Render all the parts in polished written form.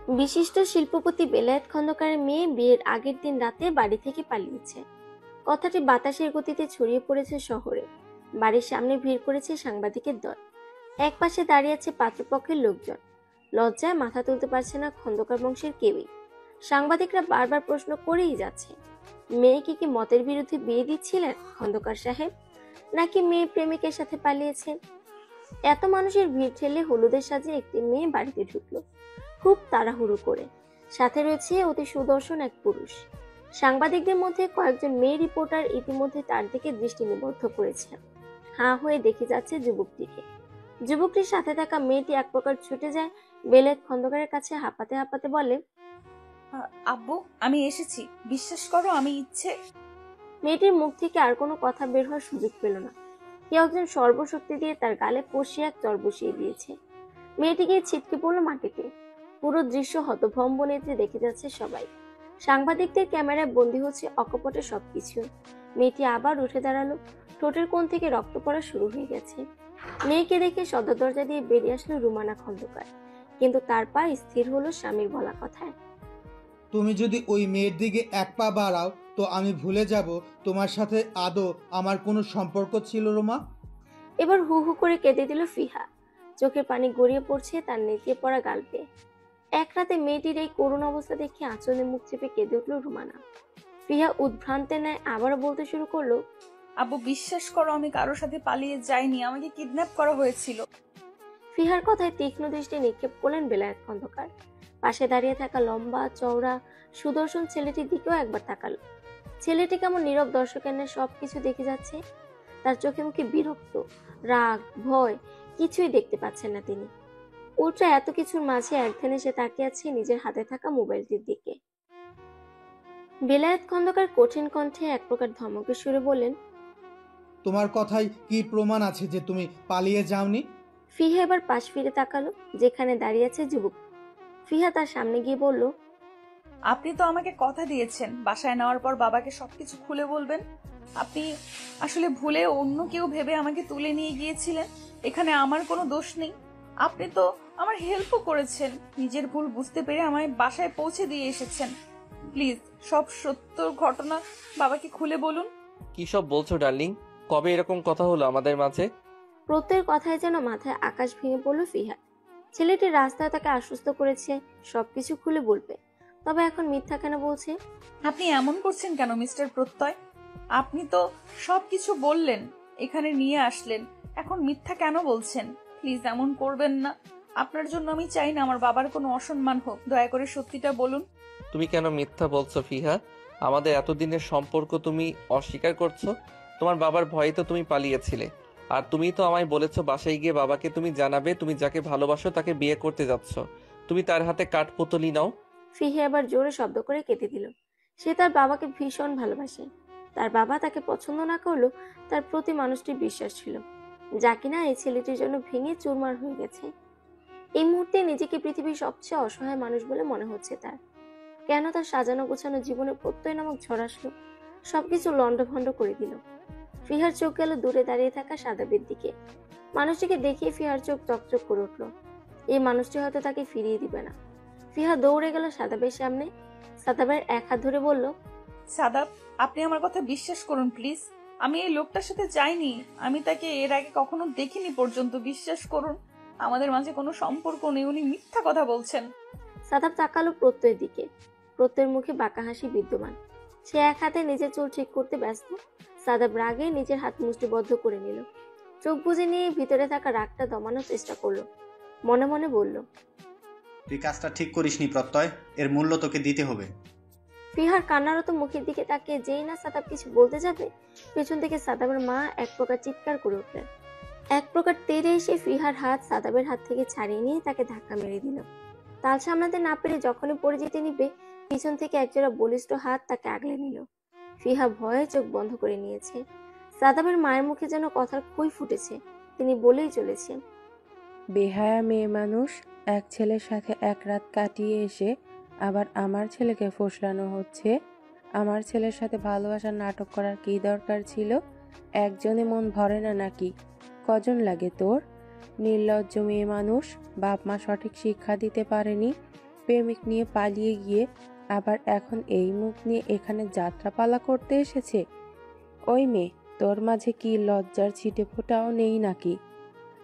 বিশিষ্ট শিল্পপতি বেলায়েত খন্দকারের মেয়ে বিয়ের আগের দিন রাতে বাড়ি থেকে পালিয়েছে। কথাটি বাতাসের গতিতে ছড়িয়ে পড়েছে শহরে। বাড়ির সামনে ভিড় করেছে সাংবাদিকের দল। একপাশে দাঁড়িয়ে আছে পাত্রপক্ষের লোকজন। লজ্জায় মাথা তুলতে পারছে না খন্দকার বংশের কেউই। সাংবাদিকরা বারবার প্রশ্ন করেই যাচ্ছে, মেয়েকে কি মতের বিরুদ্ধে বিয়ে দিচ্ছিলেন খন্দকার সাহেব, নাকি মেয়ে প্রেমিকের সাথে পালিয়েছেন? এত মানুষের ভিড় ঠেলে হলুদের সাজে একটি মেয়ে বাড়িতে ঢুকলো, খুব তাড়াহুড়ো করে। সাথে রয়েছে অতি সুদর্শন এক পুরুষ। সাংবাদিকদের মধ্যে কয়েকজন মেয়ে রিপোর্টার ইতিমধ্যে তার দিকে দৃষ্টি নিবদ্ধ করেছে। হাঁ হয়ে দেখে যাচ্ছে যুবকটিকে। যুবকটির সাথে থাকা মেয়েটি এক প্রকার ছুটে যায় বেলায়েত খন্দকারের কাছে, হাঁপাতে হাঁপাতে বলে, আব্বু, আমি এসেছি, বিশ্বাস করো আমি ইচ্ছে। মেয়েটির মুখ থেকে আর কোনো কথা বের হওয়ার সুযোগ পেল না। কেউ একজন সর্বশক্তি দিয়ে তার গালে কষিয়ে এক চড় বসিয়ে দিয়েছে। মেয়েটি গিয়ে ছিটকে পড়লো মাটিতে। পুরো দৃশ্য হতভম্ব নেত্রে দেখে যাচ্ছে সবাই। সাংবাদিকদের ক্যামেরায় বন্দী হচ্ছে অকপটে সবকিছু। মেয়েটি আবার উঠে দাঁড়ালো। ঠোঁটের কোণ থেকে রক্ত পড়া শুরু হয়ে গেছে। মেয়েকে দেখে সদর দরজা দিয়ে বেরিয়ে আসলো রুমানা খন্দকার, কিন্তু তার পা স্থির হলো স্বামীর বলা কথায়। তুমি যদি ওই মেয়ের দিকে এক পা বাড়াও তো আমি ভুলে যাব তোমার সাথে আদৌ আমার কোনো সম্পর্ক ছিল রোমা। এবার হু হু করে কেঁদে দিল ফিহা। চোখের পানি গড়িয়ে পড়ছে তার নেতিয়ে পড়া গাল বেয়ে। এক রাতে মেয়েটির এই করুণ অবস্থা দেখে আঁচলে মুখ চেপে কেঁদে উঠল রুমানা। ফিহা উদ্ভ্রান্তের ন্যায় আবারও বলতে শুরু করলো, আব্বু, বিশ্বাস করো আমি কারোর সাথে পালিয়ে যাইনি, আমাকে কিডন্যাপ করা হয়েছিল। ফিহার কথায় তীক্ষ্ণ দৃষ্টি নিক্ষেপ করলেন বেলায়েত খন্দকার। পাশে দাঁড়িয়ে থাকা লম্বা চওড়া সুদর্শন ছেলেটির দিকেও একবার তাকালো। ছেলেটি কেমন নীরব দর্শকের ন্যায় সবকিছু দেখে যাচ্ছে। তার চোখে মুখে বিরক্ত, রাগ, ভয় কিছুই দেখতে পাচ্ছেন না তিনি। উল্টো এত কিছুর মাঝে একধানে সে তাকিয়ে আছে নিজের হাতে থাকা মোবাইলটির দিকে। বেলায়েত খন্দকার কঠিন কণ্ঠে এক প্রকার ধমকের সুরে বললেন, তোমার কথায় কি প্রমাণ আছে যে তুমি পালিয়ে যাওনি? ফিহা এবার পাশ ফিরে তাকালো যেখানে দাঁড়িয়ে আছে যুবক। ফিহা তার সামনে গিয়ে বলল, আপনি তো আমাকে কথা দিয়েছেন বাসায় নেওয়ার পর বাবাকে সবকিছু খুলে বলবেন। আপনি আসলে ভুলে অন্য কেউ ভেবে আমাকে তুলে নিয়ে গিয়েছিলেন। এখানে আমার কোনো দোষ নেই। আপনি তো আমার হেল্পও করেছেন, নিজের ভুল বুঝতে পেরে আমায় বাসায় পৌঁছে দিয়ে এসেছেন। প্লিজ সব সত্য ঘটনা বাবাকে খুলে বলুন। কি সব বলছো ডার্লিং? কবে এরকম কথা হলো আমাদের মাঝে? প্রত্যয়ের কথায় যেন মাথায় আকাশ ভেঙে পড়ল ফিহা। ছেলেটি রাস্তায় তাকে আশ্বস্ত করেছে সবকিছু খুলে বলবে, তবে এখন মিথ্যা কেন বলছে? আপনি এমন করছেন কেন মিস্টার প্রত্যয়? আপনি তো সবকিছু বললেন, এখানে নিয়ে আসলেন, এখন মিথ্যা কেন বলছেন? প্লিজ এমন করবেন না। আপনার জন্য আমি চাই না আমার বাবার কোনো অসম্মান হোক। দয়া করে সত্যিটা বলুন। তুমি কেন মিথ্যা বলছো ফিহা? আমাদের এতদিনের সম্পর্ক তুমি অস্বীকার করছো? তোমার বাবার ভয়ে তো তুমি পালিয়েছিলে। আর তুমি তো আমায় বলেছো বাসায় গিয়ে বাবাকে তুমি জানাবে তুমি যাকে ভালোবাসো তাকে বিয়ে করতে যাচ্ছ। তুমি তার হাতে কাঠপুতলি নাও। ফিহা এবার জোরে শব্দ করে কেঁদে দিল। সে তার বাবাকে ভীষণ ভালোবাসে। তার বাবা তাকে পছন্দ না করলেও তার প্রতি মানুষটির বিশ্বাস ছিল, যা কিনা এই ছেলেটির জন্য ভেঙে চুরমার হয়ে গেছে। এই মুহূর্তে নিজেকে পৃথিবীর সবচেয়ে অসহায় মানুষ বলে মনে হচ্ছে তার। কেন তার সাজানো গোছানো জীবনে প্রত্যয় নামক ঝড় আসলো, সবকিছু লন্ডভন্ড করে দিল। ফিহার চোখ গেল দূরে দাঁড়িয়ে থাকা সাদাবের দিকে। মানুষটিকে দেখিয়ে ফিহার চোখ চকচক করে উঠল। এই মানুষটি হয়তো তাকে ফিরিয়ে দিবে না। ফিহা দৌড়ে গেল সাদাবের সামনে। সাদাবের এক হাত ধরে বলল, সাদাব, আপনি আমার কথা বিশ্বাস করুন প্লিজ। আমি এই লোকটার সাথে যাইনি, আমি তাকে এর আগে কখনো দেখিনি পর্যন্ত। বিশ্বাস করুন, আমাদের মাঝে কোনো সম্পর্ক নেই। উনি মিথ্যা কথা বলছেন। সাদাব তাকালো প্রত্যয়ের দিকে। প্রত্যয়ের মুখে বাঁকা হাসি বিদ্যমান। সে এক হাতে নিজের চুল ঠিক করতে ব্যস্ত। সাদাব রাগে নিজের হাত মুষ্টিবদ্ধ করে নিল। চোখ বুজে নিয়ে ভিতরে থাকা রাগটা দমানোর চেষ্টা করলো। মনে মনে বলল, তুই কাজটা ঠিক করিসনি প্রত্যয়, এর মূল্য তোকে দিতে হবে। ফিহার কান্নারত মুখের দিকে তাকিয়ে যেই না সাদাব কিছু বলতে যাবে, পেছন থেকে সাদাবের মা এক প্রকার চিৎকার করে উঠলেন। এক প্রকার তেড়ে এসে ফিহার হাত সাদাবের হাত থেকে ছাড়িয়ে নিয়ে তাকে ধাক্কা মেরে দিল। তাল সামলাতে না পেরে যখনই পড়ে যেতে নিবে, পিছন থেকে একজোড়া বলিষ্ঠ হাত তাকে আগলে নিল। ফিহা ভয়ে চোখ বন্ধ করে নিয়েছে। সাদাবের মায়ের মুখে যেন কথার খই ফুটেছে। তিনি বলেই চলেছেন, বেহায়া মেয়ে মানুষ, এক ছেলের সাথে এক রাত কাটিয়ে এসে আবার আমার ছেলেকে ফসলানো হচ্ছে। আমার ছেলের সাথে ভালোবাসার নাটক করার কী দরকার ছিল? একজনে মন ভরে না নাকি? কজন লাগে তোর? নির্লজ্জ মেয়ে মানুষ, বাপ মা সঠিক শিক্ষা দিতে পারেনি, প্রেমিক নিয়ে পালিয়ে গিয়ে আবার এখন এই মুখ নিয়ে এখানে যাত্রাপালা করতে এসেছে? ওই মেয়ে, তোর মাঝে কি লজ্জার ছিটে ফোঁটাও নেই নাকি?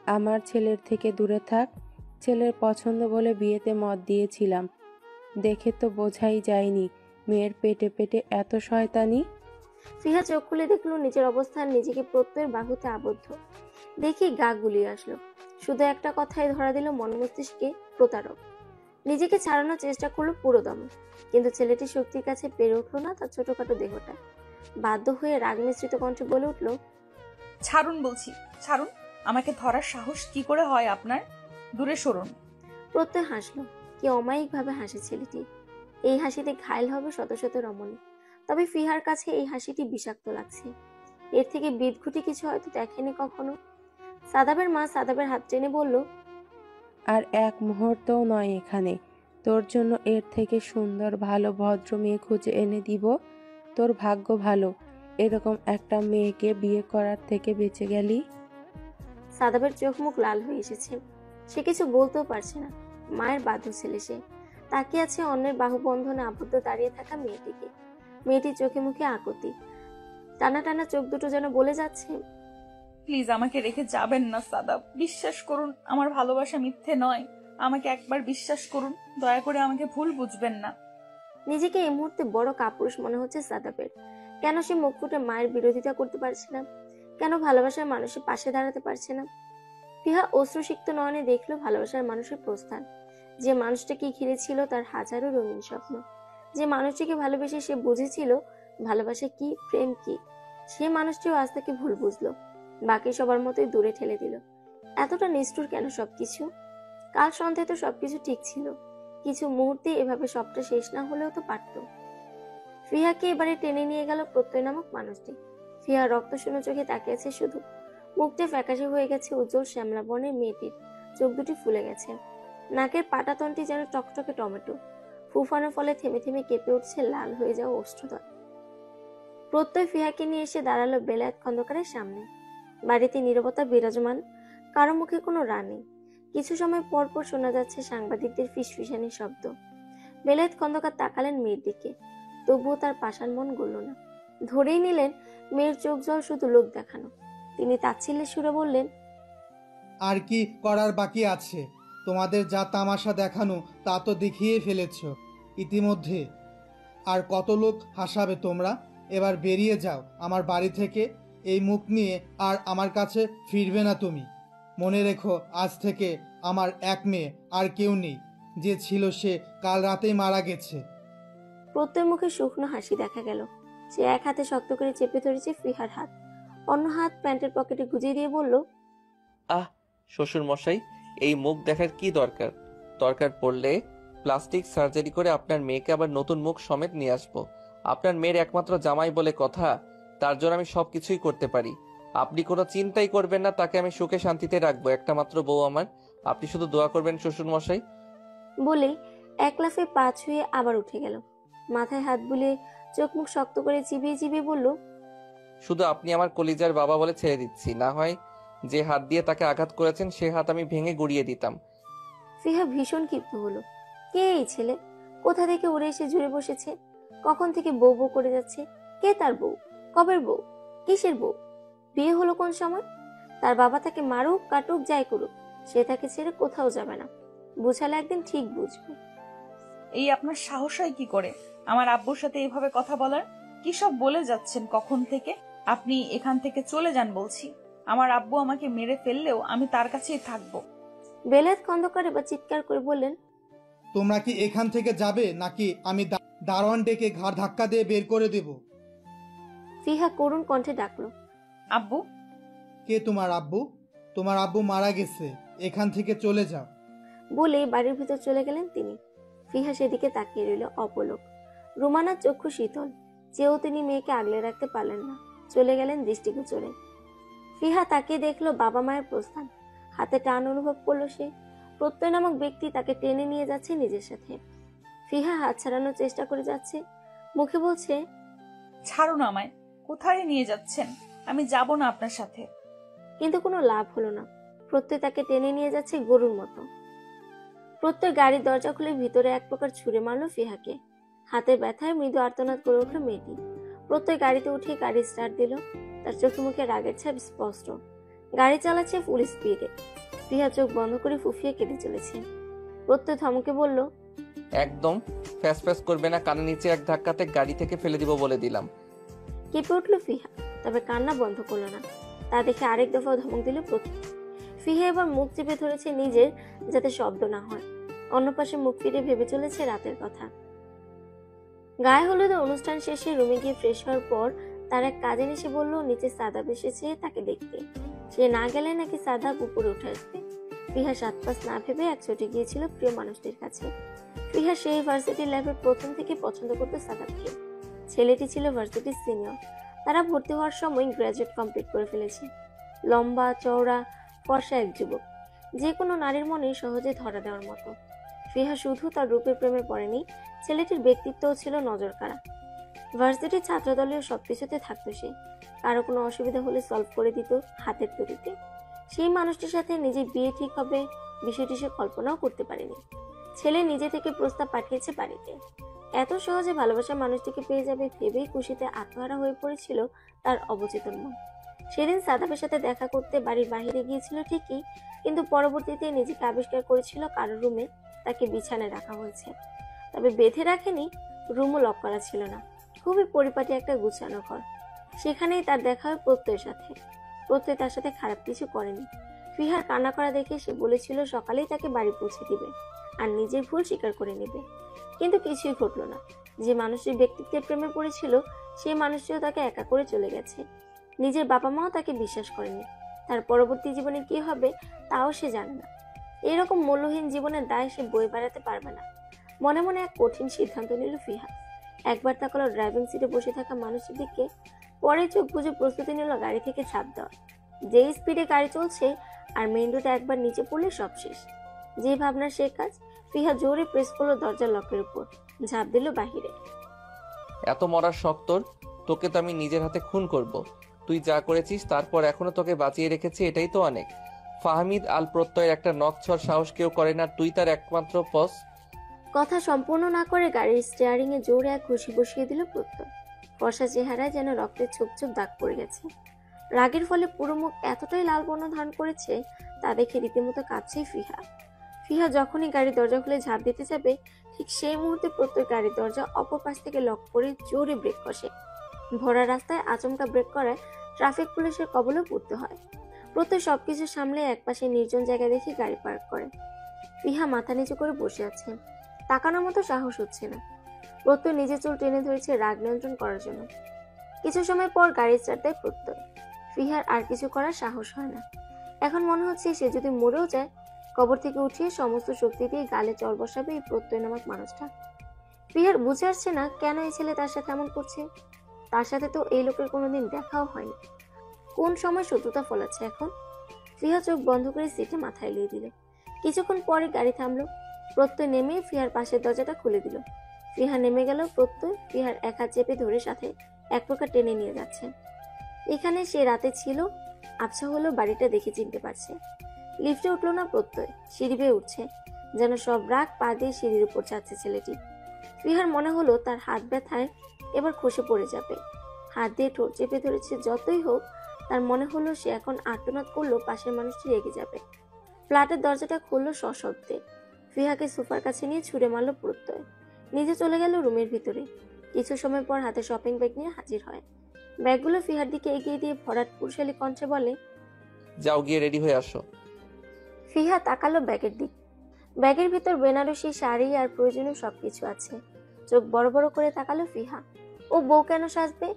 আমার ছেলের থেকে দূরে থাক। ছেলের পছন্দ বলে বিয়েতে মত দিয়েছিলাম, দেখে তো বোঝাই যায়নি মেয়ের পেটে পেটে এত শয়তানি। ফিহা চোখ খুলে দেখলো নিজের অবস্থান, নিজেকে প্রত্যয়ের বাহুতে আবদ্ধ দেখে গা গুলিয়ে আসলো। শুধু একটা কথাই ধরা দিল মন মস্তিষ্কে, প্রতারক। নিজেকে ছাড়ানোর চেষ্টা করলো পুরো দমে, কিন্তু ছেলেটি শক্তির কাছে পেরে উঠলো না তার ছোটখাটো দেহটা। বাধ্য হয়ে রাগ মিশ্রিত কণ্ঠে বলে উঠলো, ছাড়ুন বলছি, ছাড়ুন। আমাকে ধরার সাহস কি করে হয় আপনার? দূরে সরুন। প্রত্যয় হাসলো। কি অমায়িক ভাবে হাসে ছেলেটি। এই হাসিতে ঘায়েল হবে শত শত রমণী, তবে ফিহার কাছে এই হাসিটি বিষাক্ত লাগছে। এর থেকে বিদঘুটি কিছু হয়তো দেখেনি কখনো। সাদাবের মা সাদাবের হাত টেনে বলল, আর এক মুহূর্তও নয় এখানে। তোর জন্য এর থেকে সুন্দর ভালো ভদ্র মেয়ে খুঁজে এনে দিব। তোর ভাগ্য ভালো এরকম একটা মেয়েকে বিয়ে করার থেকে বেঁচে গেলি। সাদাবের চোখ মুখ লাল হয়ে এসেছে। সে কিছু বলতেও পারছে না। মায়ের বাধ্য ছেলে সে। তাকিয়ে আছে অন্যের বাহুবন্ধনে আবদ্ধ দাঁড়িয়ে থাকা মেয়েটিকে। মেয়েটির চোখে মুখে আকুতি, টানা টানা চোখ দুটো যেন বলে যাচ্ছে, প্লিজ আমাকে রেখে যাবেন না সাদাব। বিশ্বাস করুন, আমার ভালোবাসা মিথ্যে নয়। আমাকে একবার বিশ্বাস করুন, দয়া করে আমাকে ভুল বুঝবেন না। নিজেকে এই মুহূর্তে বড় কাপুরুষ মনে হচ্ছে সাদাবের। কেন সে মুখ ফুটে মায়ের বিরোধিতা করতে পারছে না? কেন ভালোবাসার মানুষের পাশে দাঁড়াতে পারছে না? ফিহা অশ্রুসিক্ত নয়নে দেখলো ভালোবাসার মানুষের প্রস্থান। যে মানুষটাকে ঘিরে ছিল তার হাজারো রঙিন স্বপ্ন, যে মানুষটিকে ভালোবেসে সে বুঝেছিল ভালোবাসা কি, প্রেম কি, সে মানুষটিও আজ তাকে ভুল বুঝলো, বাকি সবার মতোই দূরে ঠেলে দিল। এতটা নিষ্ঠুর কেন সবকিছু? কাল সন্ধ্যায় তো সবকিছু ঠিক ছিল। কিছু মুহূর্তে এভাবে সবটা শেষ না হলেও তো পারত। ফিহাকে এবারে টেনে নিয়ে গেল প্রত্যয় নামক মানুষটি। ফিহা রক্ত শূন্য চোখে তাকিয়েছে শুধু। মুখটা ফ্যাকাশে হয়ে গেছে উজ্জ্বল শ্যামলা বর্ণের মেয়েটির। চোখ দুটি ফুলে গেছে। নাকের পাটাতনটি যেন টকটকে টমেটো। ফুফানোর ফলে থেমে থেমে কেঁপে উঠছে লাল হয়ে যাওয়া অশ্রুদল। প্রত্যয় ফিহাকে নিয়ে এসে দাঁড়ালো বেলায়েত খন্দকারের সামনে। বাড়িতে নীরবতা বিরাজমান, কারো মুখে কোনো রা নেই। কিছু সময় পর পর শোনা যাচ্ছে সাংবাদিকদের ফিসফিসানির শব্দ। বেলায়েত খন্দকার তাকালেন মেয়ের দিকে, তবুও তার পাষাণ মন গলল না। ধরেই নিলেন মেয়ের চোখ জল শুধু লোক দেখানো। তিনি তাচ্ছিল্যের সুরে বললেন, আর কি করার বাকি আছে? তোমাদের যা তামাশা দেখানো তা তো দেখিয়ে ফেলেছ ইতিমধ্যে। আর কত লোক হাসাবে তোমরা? এবার বেরিয়ে যাও আমার বাড়ি থেকে। এই মুখ নিয়ে আর আমার কাছে ফিরবে না তুমি। মনে রেখো, আজ থেকে আমার এক মেয়ে, আর কেউ নেই। যে ছিল সে কাল রাতেই মারা গেছে। প্রত্যয় মুখে শুকনো হাসি দেখা গেল। সে এক হাতে শক্ত করে চেপে ধরেছে ফিহার হাত, অন্য হাত প্যান্টের পকেটে গুজিয়ে দিয়ে বলল, আহ, শ্বশুর মশাই, এই মুখ দেখার কি দরকার? দরকার পড়লে প্লাস্টিক সার্জারি করে আপনার মেয়েকে আবার নতুন মুখ সমেত নিয়ে আসবো। আপনার মেয়ের একমাত্র জামাই বলে কথা, তার জন্য আমি সবকিছুই করতে পারি। আপনি কোনো চিন্তাই করবেন না, তাকে আমি সুখে শান্তিতে রাখবো। একটা মাত্র বউ আমার, আপনি শুধু দোয়া করবেন শ্বশুর মশাই। বলেই এক লাফে পা ছুঁয়ে আবার উঠে গেল। মাথায় হাত বুলিয়ে চোখ মুখ শক্ত করে চিবিয়ে চিবিয়ে বলল, শুধু আপনি আমার কলিজার বাবা বলে ছেড়ে দিচ্ছি, না হয় যে হাত দিয়ে তাকে আঘাত করেছেন সে হাত আমি ভেঙে গুড়িয়ে দিতাম। ফিহা ভীষণ ক্ষিপ্ত হলো। কে এই ছেলে? কোথা থেকে উড়ে এসে জুড়ে বসেছে? কখন থেকে বউ বউ করে যাচ্ছে? কে তার বউ? কবের বউ? কিসের বউ? বিয়ে হলো কোন সময়? তার বাবা তাকে মারুক কাটুক যাই করুক, সে তাকে ছেড়ে কোথাও যাবে না। বুঝালে একদিন ঠিক বুঝবে। এই আপনার সাহস হয় কি করে আমার আব্বুর সাথে এভাবে কথা বলার? কি সব বলে যাচ্ছেন কখন থেকে? আপনি এখান থেকে চলে যান বলছি। আমার আব্বু আমাকে মেরে ফেললেও আমি তার কাছেই থাকবো। বেলায়েত খন্দকার এবার চিৎকার করে বললেন, তোমরা কি এখান থেকে যাবে, নাকি আমি দারোয়ান ডেকে ঘাড় ধাক্কা দিয়ে বের করে দেব? ফিহা করুণ কণ্ঠে ডাকলো, আব্বু। কে তোমার আব্বু? তোমার আব্বু মারা গেছে, এখান থেকে চলে যাও। বলে বাড়ির ভিতর চলে গেলেন তিনি। ফিহা সেদিকে তাকিয়ে রইল অপলক। রুমানার চক্ষু শীতল, চেয়েও তিনি মেয়েকে আগলে রাখতে পারলেন না। চলে গেলেন দৃষ্টিগোচরে। ফিহা তাকিয়ে দেখলো বাবা মায়ের প্রস্থান। হাতে টান অনুভব করলো সে। প্রত্যয় নামক ব্যক্তি তাকে টেনে নিয়ে যাচ্ছে নিজের সাথে। ফিহা হাত ছাড়ানোর চেষ্টা করে যাচ্ছে, মুখে বলছে, ছাড়ুন আমায়। কোথায় নিয়ে যাচ্ছেন? আমি যাব না আপনার সাথে। কিন্তু কোনো লাভ হলো না। প্রত্যয় তাকে টেনে নিয়ে যাচ্ছে গরুর মতো। প্রত্যয় গাড়ির দরজা খুলে ভিতরে এক প্রকার ছুঁড়ে মারলো ফিহাকে। হাতের ব্যথায় মৃদু আর্তনাদ করে উঠলো মেয়েটি। প্রত্যয় গাড়িতে উঠে গাড়ি স্টার্ট দিল। তার চোখে মুখে রাগের ছাপ স্পষ্ট। গাড়ি চালাচ্ছে ফুল স্পিডে। ফিহা চোখ বন্ধ করে ফুফিয়ে কেঁদে চলেছে। প্রত্যয় ধমকে বলল, একদম ফ্যাস ফ্যাস করবে না, কানে নিচে এক ধাক্কাতে গাড়ি থেকে ফেলে দিব বলে দিলাম। কেঁপে উঠলো ফিহা, তবে কান্না বন্ধ করলো না। তা দেখে আরেক দফা ধমক দিল প্রত্যয়। ফিহা এবার মুখ চেপে ধরেছে নিজের, যাতে শব্দ না হয়। অন্য পাশে মুখ ফিরে ভেবে চলেছে রাতের কথা। গায়ে হলুদের অনুষ্ঠান শেষে রুমে গিয়ে ফ্রেশ হওয়ার পর তার এক কাজিন এসে বলল নিচে সাদাব এসেছে তাকে দেখতে। সে না গেলে নাকি সাদাব উপরে উঠে আসবে। ফিহা সাত পাঁচ না ভেবে এক ছুটে গিয়েছিল প্রিয় মানুষটির কাছে। ফিহা সেই ভার্সিটি লাইফের প্রথম থেকে পছন্দ করতো সাদাবকে। ছেলেটি ছিল ভার্সিটির সিনিয়র। তারা ভর্তি হওয়ার সময় গ্রাজুয়েট কমপ্লিট করে ফেলেছে। লম্বা চওড়া ফর্সা এক যুবক, যে কোনো নারীর মনে সহজে ধরা দেওয়ার মতো। ফিহা শুধু তার রূপের প্রেমে পড়েনি, ছেলেটির ব্যক্তিত্বও ছিল নজরকাড়া। ভার্সিটির ছাত্রদলীয় সবকিছুতে থাকতো সে। কারো কোনো অসুবিধা হলে সলভ করে দিত হাতের তৈরিতে। সেই মানুষটির সাথে নিজের বিয়ে ঠিক হবে বিষয়টি সে কল্পনাও করতে পারেনি। ছেলে নিজে থেকে প্রস্তাব পাঠিয়েছে বাড়িতে। এত সহজে ভালোবাসার মানুষটিকে পেয়ে যাবে ভেবেই খুশিতে আত্মহারা হয়ে পড়েছিল তার অবচেতন মন। সেদিন সাদাবের সাথে দেখা করতে বাড়ির বাইরে গিয়েছিল ঠিকই, কিন্তু পরবর্তীতে নিজেকে আবিষ্কার করেছিল কারো রুমে তাকে বিছানায় রাখা হয়েছে। তবে বেঁধে রাখেনি, রুমও লক করা ছিল না। খুবই পরিপাটি একটা গুছানো ঘর। সেখানেই তার দেখা হয় প্রত্যয়ের সাথে। প্রত্যয় তার সাথে খারাপ কিছু করেনি। ফিহার কান্না করা দেখে সে বলেছিল সকালেই তাকে বাড়ি পৌঁছে দিবে আর নিজের ভুল স্বীকার করে নেবে। কিন্তু কিছুই ঘটলো না। যে মানুষটির ব্যক্তিত্বের প্রেমে পড়েছিল সেই মানুষটিও তাকে একা করে চলে গেছে। নিজের বাবা মাও তাকে বিশ্বাস করেনি। তার পরবর্তী জীবনে কি হবে তাও সে জানে না। এরকম মূল্যহীন জীবনের দায় সে বয়ে বেড়াতে পারবে না। মনে মনে এক কঠিন সিদ্ধান্ত নিল ফিহা। একবার তাকালো ড্রাইভিং সিটে বসে থাকা মানুষটির দিকে, পরে চোখ বুজে প্রস্তুতি নিল গাড়ি থেকে ঝাঁপ দেওয়ার। যেই স্পিডে গাড়ি চলছে আর মেইন রোডে একবার নিচে পড়লে সব শেষ। যে ভাবনার সে কাজ। ফিহা জোরে প্রেস করলো দরজার লকের উপর, ঝাঁপ দিল বাহিরে। এত মরার শখ তোর? তোকে তো আমি নিজের হাতে খুন করব। তুই যা করেছিস তারপর এখনো তোকে বাঁচিয়ে রেখেছি, এটাই তো অনেক। ফাহমিদ আল প্রত্যয়ের একটা নখছর সাহস কেউ করে না, তুই তার একমাত্র পস। কথা সম্পূর্ণ না করে গাড়ির স্টিয়ারিং এ জোরে এক ঘুষি বসিয়ে দিল প্রত্যয়। ফর্সা চেহারায় যেন রক্তের ছোপ ছোপ দাগ পড়ে গেছে। রাগের ফলে পুরো মুখ এতটাই লাল বর্ণ ধারণ করেছে তা দেখে রীতিমতো কাঁপছে ফিহা। ফিহা যখনই গাড়ির দরজা খুলে ঝাঁপ দিতে যাবে ঠিক সেই মুহূর্তে প্রত্যয় গাড়ির দরজা অপর পাশ থেকে লক করে জোরে ব্রেক কষে। ভরা রাস্তায় আচমকা ব্রেক করায় ট্রাফিক পুলিশের কবলে পড়তে হয়। প্রত্যয় সবকিছু সামলে একপাশে নির্জন জায়গায় দেখে গাড়ি পার্ক করে। ফিহা মাথা নিচু করে বসে আছে। তাকানোর মতো সাহস হচ্ছে না। প্রত্যয় নিজের চুল টেনে ধরেছে রাগ নিয়ন্ত্রণ করার জন্য। কিছু সময় পর গাড়ি স্টার্ট দেয় প্রত্যয়। ফিহার আর কিছু করার সাহস হয় না। এখন মনে হচ্ছে সে যদি মরেও যায় কবর থেকে উঠিয়ে সমস্ত শক্তি দিয়ে গালে চড় বসাবে এই প্রত্যয় নামক মানুষটা। ফিহার বুঝে আসছে না কেন এই ছেলে তার সাথে এমন করছে। তার সাথে তো এই লোকের কোনোদিন দেখাও হয়নি। কোন সময় শত্রুতা ফলাচ্ছে এখন। ফিহা চোখ বন্ধ করে সিটে মাথা এলিয়ে দিল। কিছুক্ষণ পরে গাড়ি থামলো। প্রত্যয় নেমে ফিহার পাশের দরজাটা খুলে দিল। ফিহা নেমে গেল। প্রত্যয় ফিহার এক হাত চেপে ধরে সাথে এক প্রকার টেনে নিয়ে যাচ্ছে। এখানে সে রাতে ছিল। আবছা হলো বাড়িটা দেখে চিনতে পারছে। লিফটে উঠলো না প্রত্যয়, সিঁড়ি বেয়ে উঠছে। যেন সব রাগ পা দিয়ে সিঁড়ির উপর যাচ্ছে ছেলেটি। ফিহার মনে হলো তার হাত ব্যথায় এবার খসে পড়ে যাবে। হাত দিয়ে ঠোঁট চেপে ধরেছে। যতই হোক তার মনে হলো সে এখন আর্তনাদ করলো পাশের মানুষটি রেগে যাবে। ফ্ল্যাটের দরজাটা খুললো সশব্দে। ফিহাকে সোফার কাছে নিয়ে ছুঁড়ে মারল প্রত্যয়। নিজে চলে গেল রুমের ভিতরে। কিছু সময় পর হাতে শপিং ব্যাগ নিয়ে হাজির হয়। ব্যাগগুলো ফিহার দিকে এগিয়ে দিয়ে ভরাট পুরুষালী কণ্ঠে বলে, যাও গিয়ে রেডি হয়ে আসো। ফিহা তাকালো ব্যাগের দিক। ব্যাগের ভিতর বেনারসি শাড়ি আর প্রয়োজনীয় সবকিছু আছে। চোখ বড় বড় করে তাকালো ফিহা। ও বউ কেন সাজবে?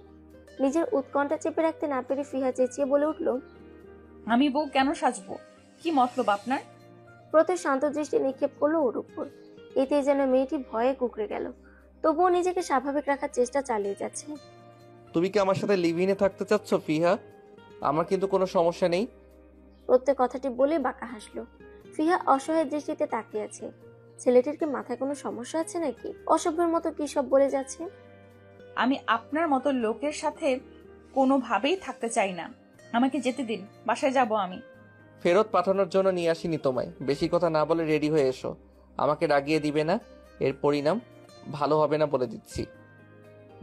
নিজের উৎকণ্ঠা চেপে রাখতে না পেরে ফিহা চেঁচিয়ে বলে উঠল, আমি বউ কেন সাজবো? কি মতলব আপনার? প্রত্যয় শান্ত দৃষ্টি নিক্ষেপ করলো ওর উপর। এতে যেন মেয়েটি ভয়ে কুঁকড়ে গেল। তবুও নিজেকে স্বাভাবিক রাখার চেষ্টা চালিয়ে যাচ্ছে। তুমি কি আমার সাথে লিভ ইনে থাকতে চাচ্ছ ফিহা? আমার কিন্তু কোনো সমস্যা নেই। প্রত্যয় কথাটি বলে বাঁকা হাসলো। ফিহা অসহায় দৃষ্টিতে তাকিয়ে আছে। ছেলেটির কি মাথায় কোনো সমস্যা আছে নাকি? অসভ্যের মতো কি সব বলে যাচ্ছে। আমি আপনার মতো লোকের সাথে কোনোভাবেই থাকতে চাই না। আমাকে যেতে দিন, বাসায় যাব আমি। ফেরত পাঠানোর জন্য নিয়ে আসিনি তোমায়। বেশি কথা না বলে রেডি হয়ে এসো। আমাকে রাগিয়ে দিবে না, এর পরিণাম ভালো হবে না বলে দিচ্ছি।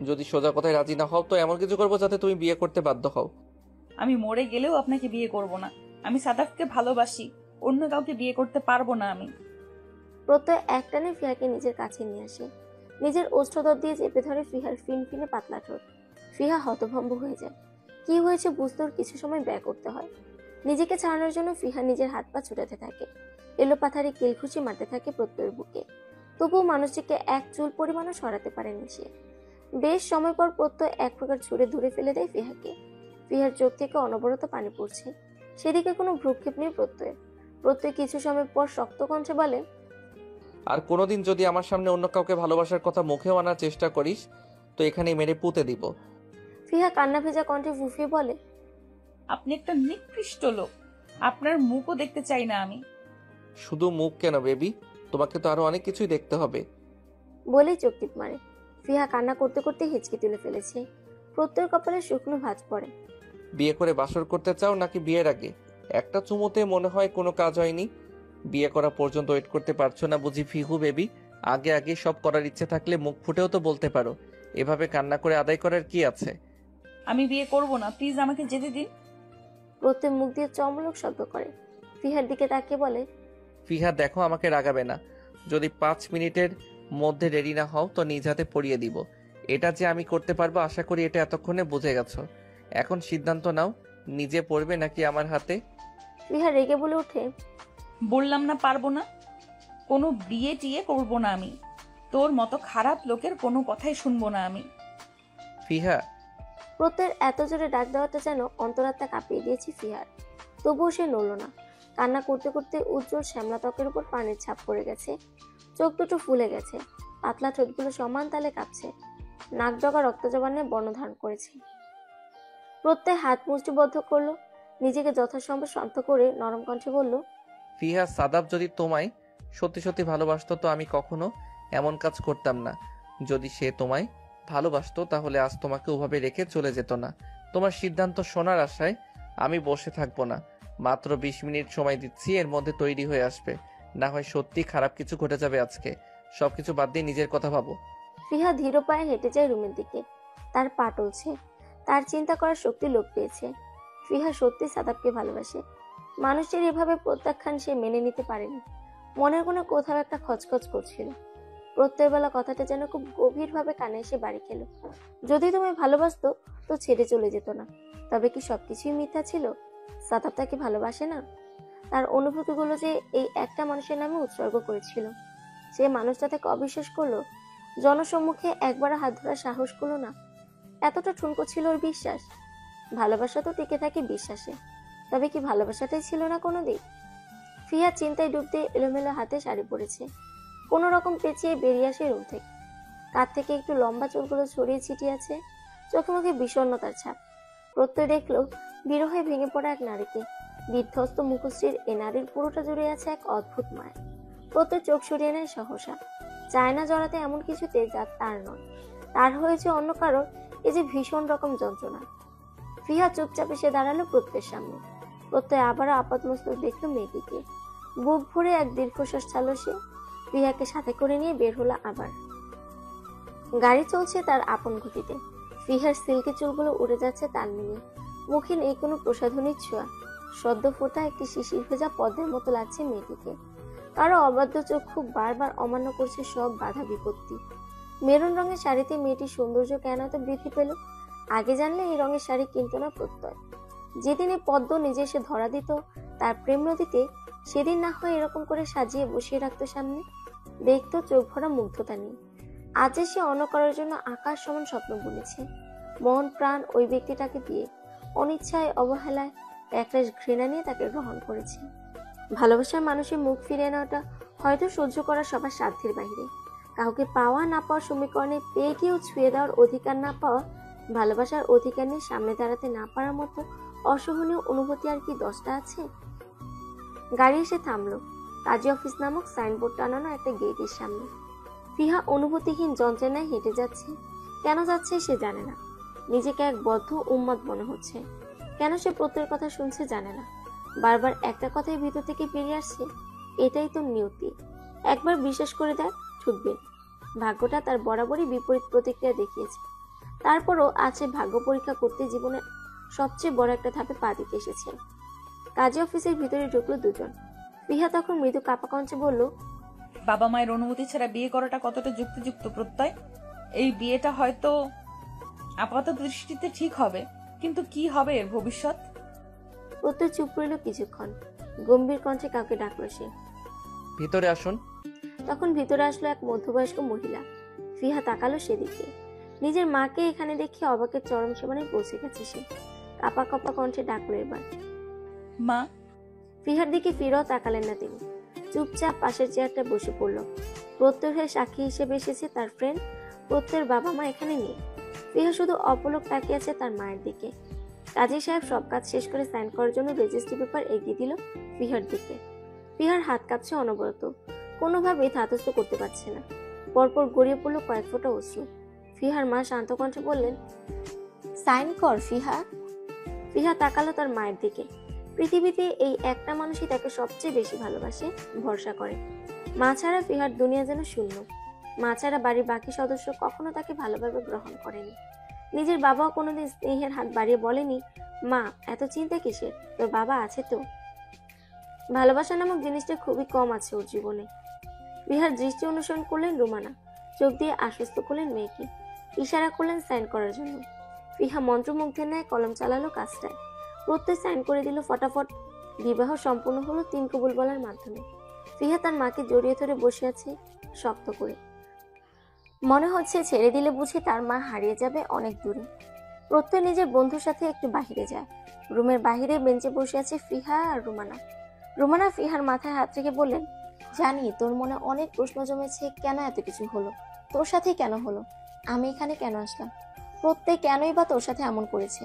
যদি সোজা কথায় রাজি না হও তো এমন কিছু করবো যাতে তুমি বিয়ে করতে বাধ্য হও। আমি মরে গেলেও আপনাকে বিয়ে করব না। আমি সাদাফকে ভালোবাসি, অন্য কাউকে বিয়ে করতে পারবো না আমি। প্রত্যয় একটানে ফিহাকে নিজের কাছে নিয়ে আসে, নিজের ওষ্ঠদর দিয়ে চেপে ধরে ফিহার ফিনফিনে পাতলা ঠোঁট। ফিহা হতভম্ব হয়ে যায়। কি হয়েছে বুঝতে ওর কিছু সময় ব্যয় করতে হয়। নিজেকে ছাড়ানোর জন্য ফিহা নিজের হাত পা ছুটাতে থাকে, এলোপাথারি কিলখুশি মারতে থাকে প্রত্যয়ের বুকে। তবুও মানুষটিকে এক চুল পরিমাণও সরাতে পারেনি সে। বেশ সময় পর প্রত্যয় এক প্রকার ছুড়ে দূরে ফেলে দেয় ফিহাকে। ফিহার চোখ থেকে অনবরত পানি পড়ছে, সেদিকে কোনো ভ্রুক্ষেপ নেই প্রত্যয়ের। প্রত্যয় কিছু সময় পর শক্ত কণ্ঠে বলে, আর কোনোদিন যদি আমার সামনে অন্য কাউকে ভালোবাসার কথা মুখেও আনার চেষ্টা করিস তো এখানে মেরে পুঁতে দিব। ফিহা কান্না ভেজা কণ্ঠে ফুফিয়ে বলে, আপনি একটা নিকৃষ্ট লোক, আপনার মুখও দেখতে চাই না আমি। শুধু মুখ কেন বেবি, তোমাকে তো আরো অনেক কিছুই দেখতে হবে। বলেই চোখ টিপ মারে। ফিহা কান্না করতে করতে হিচকি তুলে ফেলেছে। প্রত্যয়ের কপালে শুকনো ভাঁজ পড়ে। বিয়ে করে বাসর করতে চাও নাকি বিয়ের আগে? একটা চুমুতে মনে হয় কোনো কাজ হয়নি। বিয়ে করা পর্যন্ত ওয়েট করতে পারছো না বুঝি ফিহু বেবি? আগে আগে সব করার ইচ্ছে থাকলে মুখ ফুটেও তো বলতে পারো। এভাবে কান্না করে আদায় করার কি আছে? আমি বিয়ে করব না, প্লিজ আমাকে যেতে দিন। প্রত্যয় মুখ দিয়ে চমলক শব্দ করে। ফিহার দিকে তাকিয়ে বলে, ফিহা দেখো, আমাকে রাগাবে না। যদি 5 মিনিটের মধ্যে রেডি না হও তো নিজ হাতে পরিয়ে দিব। এটা যে আমি করতে পারবো আশা করি এটা এতক্ষণে বুঝে গেছো। এখন সিদ্ধান্ত নাও, নিজে পড়বে নাকি আমার হাতে? ফিহা রেগে বলে ওঠে, বললাম না পারবো না। কোনো বিয়ে টিয়ে করবো না আমি। তোর মতো খারাপ লোকের কোনো কথাই শুনবো না আমি। ফিহা, প্রত্যয়ের এত জোরে ডাক দেওয়াটা যেন অন্তরাত্মা কাঁপিয়ে দিয়েছে ফিহার। তবুও সে নড়ল না। কান্না করতে করতে উজ্জ্বল শ্যামলা ত্বকের উপর পানির ছাপ পড়ে গেছে। চোখ দুটো ফুলে গেছে, পাতলা ঠোঁটগুলো সমান তালে কাঁপছে। নাক ডগা রক্ত জবানে বর্ণ ধারণ করেছে। প্রত্যয় হাত মুষ্টিবদ্ধ করলো, নিজেকে যথাসম্ভব শান্ত করে নরম কণ্ঠে বলল, ফিহা, সাদাব যদি তোমায় সত্যি সত্যি ভালোবাসতো তো আমি কখনো এমন কাজ করতাম না। যদি সে তোমায় ভালোবাসতো তাহলে আজ তোমাকে ওভাবে রেখে চলে যেত না। তোমার সিদ্ধান্ত শোনার আশায় আমি বসে থাকবো না। মাত্র 20 মিনিট সময় দিচ্ছি, এর মধ্যে তৈরি হয়ে আসবে। না হয় সত্যি খারাপ কিছু ঘটে যাবে আজকে। সবকিছু বাদ দিয়ে নিজের কথা ভাবো। ফিহা ধীর পায়ে হেঁটে যায় রুমের দিকে। তার পা টলছে, তার চিন্তা করার শক্তি লোপ পেয়েছে। ফিহা সত্যি সাদাবকে ভালোবাসে। মানুষের এভাবে প্রত্যাখ্যান সে মেনে নিতে পারেনি। মনের কোনো কোথাও একটা খচখচ করছিল। প্রত্যয়বেলা কথাটা যেন খুব গভীরভাবে কানে এসে বাড়ি খেল। যদি তোমায় ভালোবাসতো তো ছেড়ে চলে যেত না। তবে কি সবকিছুই মিথ্যা ছিল? সাদাব তাকে ভালোবাসে না? তার অনুভূতিগুলো যে এই একটা মানুষের নামে উৎসর্গ করেছিল, সে মানুষটা তাকে অবিশ্বাস করলো। জনসম্মুখে একবার হাত ধরার সাহস করলো না। এতটা ঠুনকো ছিল ওর বিশ্বাস। ভালোবাসা তো টিকে থাকে বিশ্বাসে। তবে কি ভালোবাসাটাই ছিল না কোনো দিক? ফিয়া চিন্তায় ডুব দিয়ে এলোমেলো হাতে শাড়ি পরেছে। কোনো রকম পেঁচিয়ে বেরিয়ে আসে রুম থেকে। কাঁধ থেকে একটু লম্বা চুলগুলো ছড়িয়ে ছিটিয়ে আছে, চোখে মুখে বিষণ্ণতার ছাপ। প্রত্যয় দেখলো বিরহে ভেঙে পড়া এক নারীকে। বিধ্বস্ত মুখশ্রীর এ নারীর পুরোটা জুড়ে আছে এক অদ্ভুত মায়া। প্রত্যয় চোখ সরিয়ে নেয় সহসা। চায় না জড়াতে এমন কিছুতে যা তার নয়। তার হয়েছে অন্য কারোর, এই যে ভীষণ রকম যন্ত্রণা। ফিহা চুপচাপ এসে দাঁড়ালো প্রত্যয়ের সামনে। প্রত্যয় আবারও আপাতমস্তক দেখলো মেয়েটিকে। বুক ভরে এক দীর্ঘশ্বাস ছাড়লো সে। ফিহাকে সাথে করে নিয়ে বের হলো আবার। গাড়ি চলছে তার আপন গতিতে। ফিহার সিল্কি চুলগুলো উড়ে যাচ্ছে তাল মিলিয়ে। মুখে নেই কোনো প্রসাধনীর ছোঁয়া। সদ্য ফোটা একটি শিশির ভেজা পদ্মের মতো লাগছে মেয়েটিকে। কারো অবাধ্য চক্ষু বারবার অমান্য করছে সব বাধা বিপত্তি। মেরুন রঙের শাড়িতে মেয়েটির সৌন্দর্য কেন এত বৃদ্ধি পেল? আগে জানলে এই রঙের শাড়ি কিনতো না প্রত্যয়। যেদিনে পদ্ম নিজে এসে ধরা দিত তার প্রেম নদীতে, সেদিন না হয় এরকম করে সাজিয়ে বসিয়ে রাখতো সামনে, দেখতো চোখ ভরা মুগ্ধতা নিয়ে। আজ সে অন্য করার জন্য আকাশ সমান স্বপ্ন বুনেছে। মন প্রাণ ওই ব্যক্তিটাকে দিয়ে অনিচ্ছায় অবহেলায় একরাশ ঘৃণা নিয়ে তাকে গ্রহণ করেছে। ভালোবাসার মানুষের মুখ ফিরিয়ে নেওয়াটা হয়তো সহ্য করা সবার সাধ্যের বাইরে। কাউকে পাওয়া না পাওয়ার সমীকরণে পেয়ে গিয়েও ছুঁয়ে দেওয়ার অধিকার না পাওয়া, ভালোবাসার অধিকার নিয়ে সামনে দাঁড়াতে না পারার মতো অসহনীয় অনুভূতি আর কি 10টা আছে? গাড়ি এসে থামলো কাজী অফিস নামক সাইনবোর্ড টানানো একটা গেটের সামনে। ফিহা অনুভূতিহীন যন্ত্রণায় হেঁটে যাচ্ছে। কেন যাচ্ছে সে জানে না। নিজেকে এক বদ্ধ উন্মাদ মনে হচ্ছে। কেন সে প্রত্যেকের কথা শুনছে জানে না। বারবার একটা কথাই ভিতর থেকে বেরিয়ে আসছে, এটাই তো নিয়তি। একবার বিশ্বাস করে দেখ, ছুটবে। ভাগ্যটা তার বরাবরই বিপরীত প্রতিক্রিয়া দেখিয়েছে। তারপরও আছে ভাগ্য পরীক্ষা করতে জীবনে সবচেয়ে বড় একটা ধাপে পা দিতে এসেছে। কাজী অফিসের ভিতরে ঢুকলো দুজন। ফিহা তখন মৃদু কাপা কণ্ঠে বলল, বাবা মায়ের অনুমতি ছাড়া বিয়ে করাটা কতটা যুক্তিযুক্ত প্রত্যয়? এই বিয়েটা হয়তো আপাত দৃষ্টিতে ঠিক হবে, কিন্তু কি হবে এর ভবিষ্যৎ? প্রত্যয় চুপ রইল কিছুক্ষণ। গম্ভীর কণ্ঠে কাউকে ডাকলো সে। ভিতরে আসুন। তখন ভিতরে আসলো এক মধ্যবয়স্ক মহিলা। ফিহা তাকালো সেদিকে। নিজের মাকে এখানে দেখে অবাকের চরম সীমানায় পৌঁছে গেছে সে। কাপা কাপা কণ্ঠে ডাকলো এবার, মা। ফিহার দিকে ফিরেও তাকালেন না তিনি। চুপচাপ পাশের চেয়ারটা বসে পড়ল। প্রত্যয় হয়ে সাক্ষী হিসেবে এসেছে তার ফ্রেন্ড। প্রত্যয়ের বাবা মা এখানে নেই। ফিহা শুধু অপলক তাকিয়ে আছে তার মায়ের দিকে। কাজী সাহেব সব কাজ শেষ করে সাইন করার জন্য রেজিস্ট্রি পেপার এগিয়ে দিল ফিহার দিকে। ফিহার হাত কাঁপছে অনবরত, কোনোভাবেই ধাতস্থ করতে পারছে না। পরপর গড়িয়ে পড়লো কয়েক ফোঁটা অশ্রু। ফিহার মা শান্ত কণ্ঠে বললেন, সাইন কর ফিহা। ফিহা তাকালো তার মায়ের দিকে। পৃথিবীতে এই একটা মানুষই তাকে সবচেয়ে বেশি ভালোবাসে, ভরসা করে। মা ছাড়া ফিহার দুনিয়া যেন শূন্য। মা ছাড়া বাড়ির বাকি সদস্য কখনো তাকে ভালোভাবে গ্রহণ করেনি। নিজের বাবাও কোনোদিন স্নেহের হাত বাড়িয়ে বলেনি, মা এত চিন্তা কিসের, তোর বাবা আছে তো। ভালোবাসা নামক জিনিসটা খুবই কম আছে ওর জীবনে। ফিহার দৃষ্টি অনুসরণ করলেন রুমানা। চোখ দিয়ে আশ্বস্ত করলেন মেয়েকে। ইশারা করলেন সাইন করার জন্য। ফিহা মন্ত্রমুগ্ধের ন্যায় কলম চালালো কাজটায়। প্রত্যেক সাইন করে দিল ফটাফট। বিবাহ সম্পূর্ণ হলো 3 কবুল বলার মাধ্যমে। ফিহা তার মাকে জড়িয়ে ধরে বসে আছে শক্ত করে। মনে হচ্ছে ছেড়ে দিলে বুঝি তার মা হারিয়ে যাবে অনেক দূরে। প্রত্যয় নিজের বন্ধুর সাথে একটু বাহিরে যায়। রুমের বাহিরে বেঞ্চে বসে আছে ফিহা আর রুমানা। রুমানা ফিহার মাথায় হাত রেখে বললেন, জানি তোর মনে অনেক প্রশ্ন জমেছে, কেন এত কিছু হলো, তোর সাথে কেন হলো, আমি এখানে কেন আসলাম, প্রত্যেক কেনই বা তোর সাথে এমন করেছে।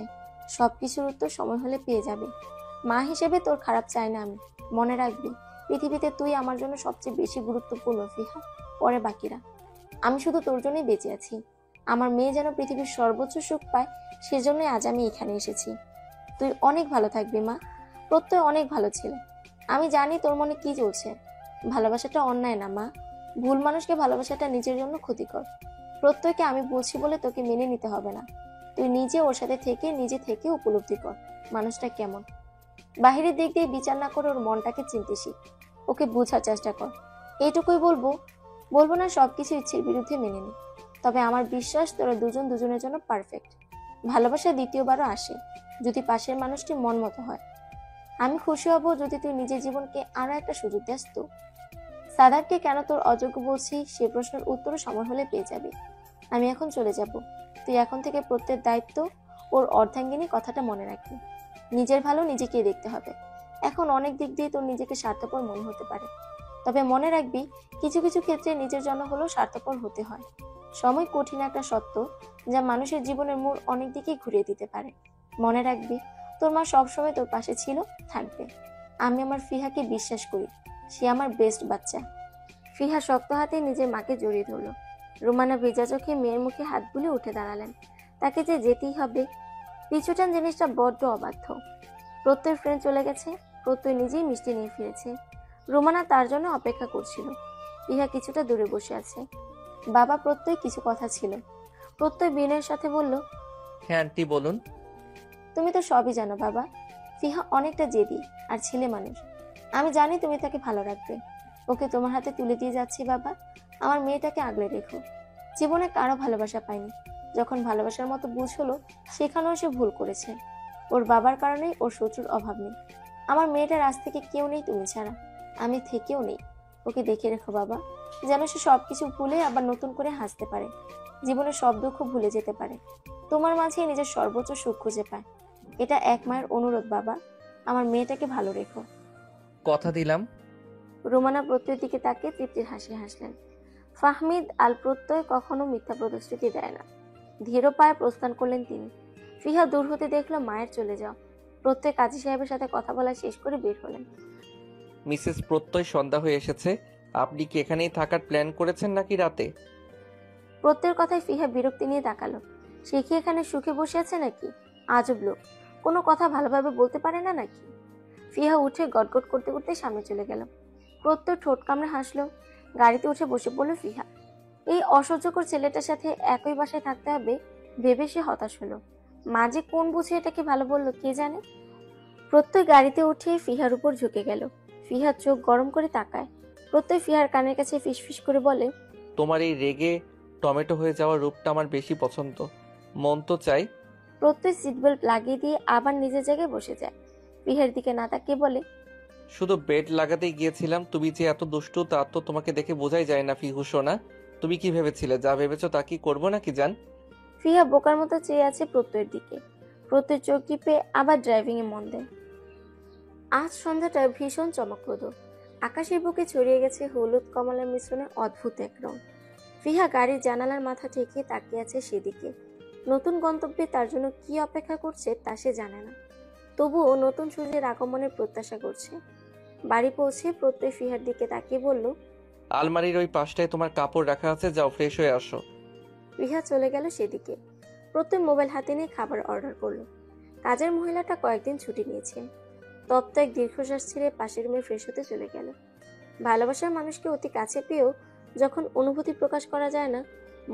সবকিছুর উত্তর সময় হলে পেয়ে যাবে। মা হিসেবে তোর খারাপ চাই না আমি। মনে রাখবি, পৃথিবীতে তুই আমার জন্য সবচেয়ে বেশি গুরুত্বপূর্ণ ফিহা, পরে বাকিরা। আমি শুধু তোর জন্যই বেঁচে আছি। আমার মেয়ে যেন পৃথিবীর সর্বোচ্চ সুখ পায়, সেজন্যই আজ আমি এখানে এসেছি। তুই অনেক ভালো থাকবি মা। প্রত্যয় অনেক ভালো ছিল। আমি জানি তোর মনে কি চলছে। ভালোবাসাটা অন্যায় না মা। ভুল মানুষকে ভালোবাসাটা নিজের জন্য ক্ষতিকর। প্রত্যয়কে আমি বলছি বলে তোকে মেনে নিতে হবে না। তুই নিজে ওর সাথে থেকে নিজে থেকে উপলব্ধি কর মানুষটা কেমন। বাহিরের দিক দিয়ে বিচার না করে ওর মনটাকে চিনতে শিখ। ওকে বোঝার চেষ্টা কর। এইটুকুই বলবো। বলবো না সবকিছু ইচ্ছের বিরুদ্ধে মেনে নি। তবে আমার বিশ্বাস তোরা দুজন দুজনের জন্য পারফেক্ট। ভালোবাসা দ্বিতীয়বারও আসে যদি পাশের মানুষটি মন মতো হয়। আমি খুশি হব যদি তুই নিজের জীবনকে আরো একটা সুযোগ দেস। তো সাদাবকে কেন তোর অযোগ্য বলছি সে প্রশ্নের উত্তরও সময় হলে পেয়ে যাবি। আমি এখন চলে যাব। তুই এখন থেকে প্রত্যেক দায়িত্ব ওর অর্ধাঙ্গিনী, কথাটা মনে রাখবি। নিজের ভালো নিজেকে দেখতে হবে। এখন অনেক দিক দিয়ে তোর নিজেকে স্বার্থপর মনে হতে পারে, তবে মনে রাখবি কিছু কিছু ক্ষেত্রে নিজের জন্য হলেও স্বার্থপর হতে হয়। সময় কঠিন একটা সত্য যা মানুষের জীবনের মূল অনেক দিকেই ঘুরিয়ে দিতে পারে। মনে রাখবি তোর মা সবসময় তোর পাশে ছিল, থাকবে। আমি আমার ফিহাকে বিশ্বাস করি, সে আমার বেস্ট বাচ্চা। ফিহা শক্ত হাতে নিজের মাকে জড়িয়ে ধরল। রুমানা ভেজা চোখে মেয়ের মুখে হাত বুলে উঠে দাঁড়ালেন। তাকে যে যেতেই হবে। পিছুটান জিনিসটা বড্ড অবাধ্য। প্রত্যয়ের ফ্রেন্ড চলে গেছে, প্রত্যয় নিজেই মিষ্টি নিয়ে ফিরেছে। রুমানা তার জন্য অপেক্ষা করছিল। ফিহা কিছুটা দূরে বসে আছে। বাবা, প্রত্যয় কিছু কথা ছিল। প্রত্যয় বিনয়ের সাথে বলল, হ্যাঁ আন্টি বলুন। তুমি তো সবই জানো বাবা। ফিহা অনেকটা জেদি আর ছেলে মানুষ। আমি জানি তুমি তাকে ভালো রাখবে। ওকে তোমার হাতে তুলে দিয়ে যাচ্ছি বাবা। আমার মেয়েটাকে আগলে রেখো। জীবনে কারো ভালোবাসা পায়নি। যখন ভালোবাসার মতো বুঝ হলো, সেখানেও সে ভুল করেছে। ওর বাবার কারণেই ওর শত্রুর অভাব নেই। আমার মেয়েটার আজ থেকে কেউ নেই তুমি ছাড়া, আমি থেকেও নেই। ওকে দেখে রেখো বাবা, যেন সে সবকিছু ভুলে আবার নতুন করে হাসতে পারে, জীবনের সব দুঃখ ভুলে যেতে পারে, তোমার মাঝে নিজের সর্বোচ্চ সুখ খুঁজে পায়। এটা এক মায়ের অনুরোধ বাবা, আমার মেয়েটাকে ভালো রেখো। কথা দিলাম। রোমানা প্রত্যয়ের দিকে তাকিয়ে তৃপ্তির হাসি হাসলেন। ফাহমিদ আল প্রত্যয় কখনো মিথ্যা প্রতিশ্রুতি দেয় না। ধীর পায়ে প্রস্থান করলেন তিনি। ফিহা দূর হতে দেখলো মায়ের চলে যাও। প্রত্যয় কাজী সাহেবের সাথে কথা বলা শেষ করে বের হলেন। মিসেস প্রত্যয় সন্ধ্যা হয়ে এসেছে, আপনি কি এখানেই থাকার প্ল্যান করেছেন নাকি রাতে? প্রত্যয়ের কথায় ফিহা বিরক্তি নিয়ে তাকালো। সে কি এখানে সুখে বসে আছে নাকি? আজব লোক, কোনো কথা ভালোভাবে বলতে পারে না নাকি? ফিহা উঠে গটগট করতে করতে সামনে চলে গেল। প্রত্যয় ঠোঁট কামড়ে হাসলো। গাড়িতে উঠে বসে পড়ল ফিহা। এই অসহ্যকর ছেলেটার সাথে একই বাসায় থাকতে হবে ভেবে সে হতাশ হলো। মা যে কোন বুঝে এটাকে ভালো বললো কে জানে। প্রত্যয় গাড়িতে উঠে ফিহার উপর ঝুঁকে গেল। ফিহার চোখ গরম করে তাকায়। প্রত্যয় ফিহার কানের কাছে ফিসফিস করে বলে, তোমার এই রেগে টমেটো হয়ে যাওয়ার রূপটা আমার বেশি পছন্দ। মন তো চাই। প্রত্যয় সিট বেল্ট লাগিয়ে দিয়ে আবার নিজের জায়গায় বসে যায়। ফিহার দিকে না তাকিয়ে বলে, শুধু বেড লাগাতেই গিয়েছিলাম। তুমি যে এত দুষ্টু তা তো তোমাকে দেখে বোঝাই যায় না ফিহু সোনা। তুমি কি ভেবেছিলে? যা ভেবেছো তা কি করবো নাকি জান? ফিহা বোকার মতো চেয়ে আছে প্রত্যয়ের দিকে। প্রত্যয় চোখ টিপে আবার ড্রাইভিং এ মন দেয়। আজ সন্ধ্যাটা ভীষণ চমকপ্রদ। আকাশের বুকে ছড়িয়ে গেছে হলুদ কমলার মিশ্রণে অদ্ভুত এক রং। ফিহা গাড়ির জানালার মাথা ঠেকিয়ে তাকিয়ে আছে সেদিকে। নতুন গন্তব্যে তার জন্য কি অপেক্ষা করছে তা সে জানে না, তবুও নতুন সূর্যের আগমনের প্রত্যাশা করছে। বাড়ি পৌঁছে প্রত্যয় ফিহার দিকে তাকিয়ে বলল, আলমারির ওই পাশটায় তোমার কাপড় রাখা আছে, যাও ফ্রেশ হয়ে আসো। ফিহা চলে গেল সেদিকে। প্রত্যয় মোবাইল হাতে নিয়ে খাবার অর্ডার করলো। কাজের মহিলাটা কয়েকদিন ছুটি নিয়েছে। তপ্ত এক দীর্ঘশ্বাস ছেড়ে পাশের রুমে ফ্রেশ হতে চলে গেল। ভালোবাসার মানুষকে অতি কাছে পেয়েও যখন অনুভূতি প্রকাশ করা যায় না,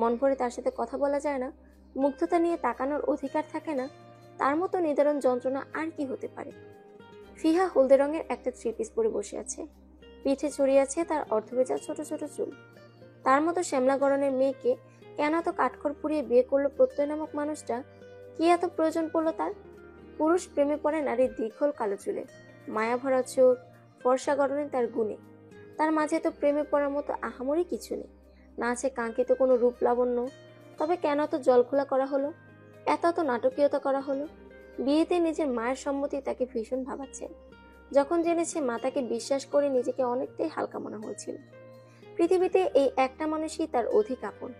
মন ভরে তার সাথে কথা বলা যায় না, মুগ্ধতা নিয়ে তাকানোর অধিকার থাকে না, তার মতো নিদারুণ যন্ত্রণা আর কি হতে পারে। ফিহা হলদে রঙের একটা থ্রি পিস পরে বসে আছে। পিঠে ছড়িয়ে আছে তার অর্ধভেজা ছোট ছোট চুল। তার মতো শ্যামলা গড়নের মেয়েকে কেন এত কাঠখড় পুড়িয়ে বিয়ে করলো প্রত্যয় নামক মানুষটা? কি এত প্রয়োজন পড়লো তার? পুরুষ প্রেমে পড়ে নারীর দীর্ঘল কালো চুলে, মায়া ভরা চোখ, ফর্সা গড়নে তার গুণে। তার মাঝে তো প্রেমে পড়ার মতো আহামরি কিছু নেই, না আছে কাঙ্ক্ষিত কোনো রূপ লাবণ্য। তবে কেন এত জলখোলা করা হলো, এত নাটকীয়তা করা হলো? বিয়েতে নিজের মায়ের সম্মতি তাকে ভীষণ ভাবাচ্ছে। যখন জেনেছে মা তাকে বিশ্বাস করে নিজেকে অনেকটাই হালকা মনে হয়েছিল। পৃথিবীতে এই একটা মানুষই তার অধিক আপন।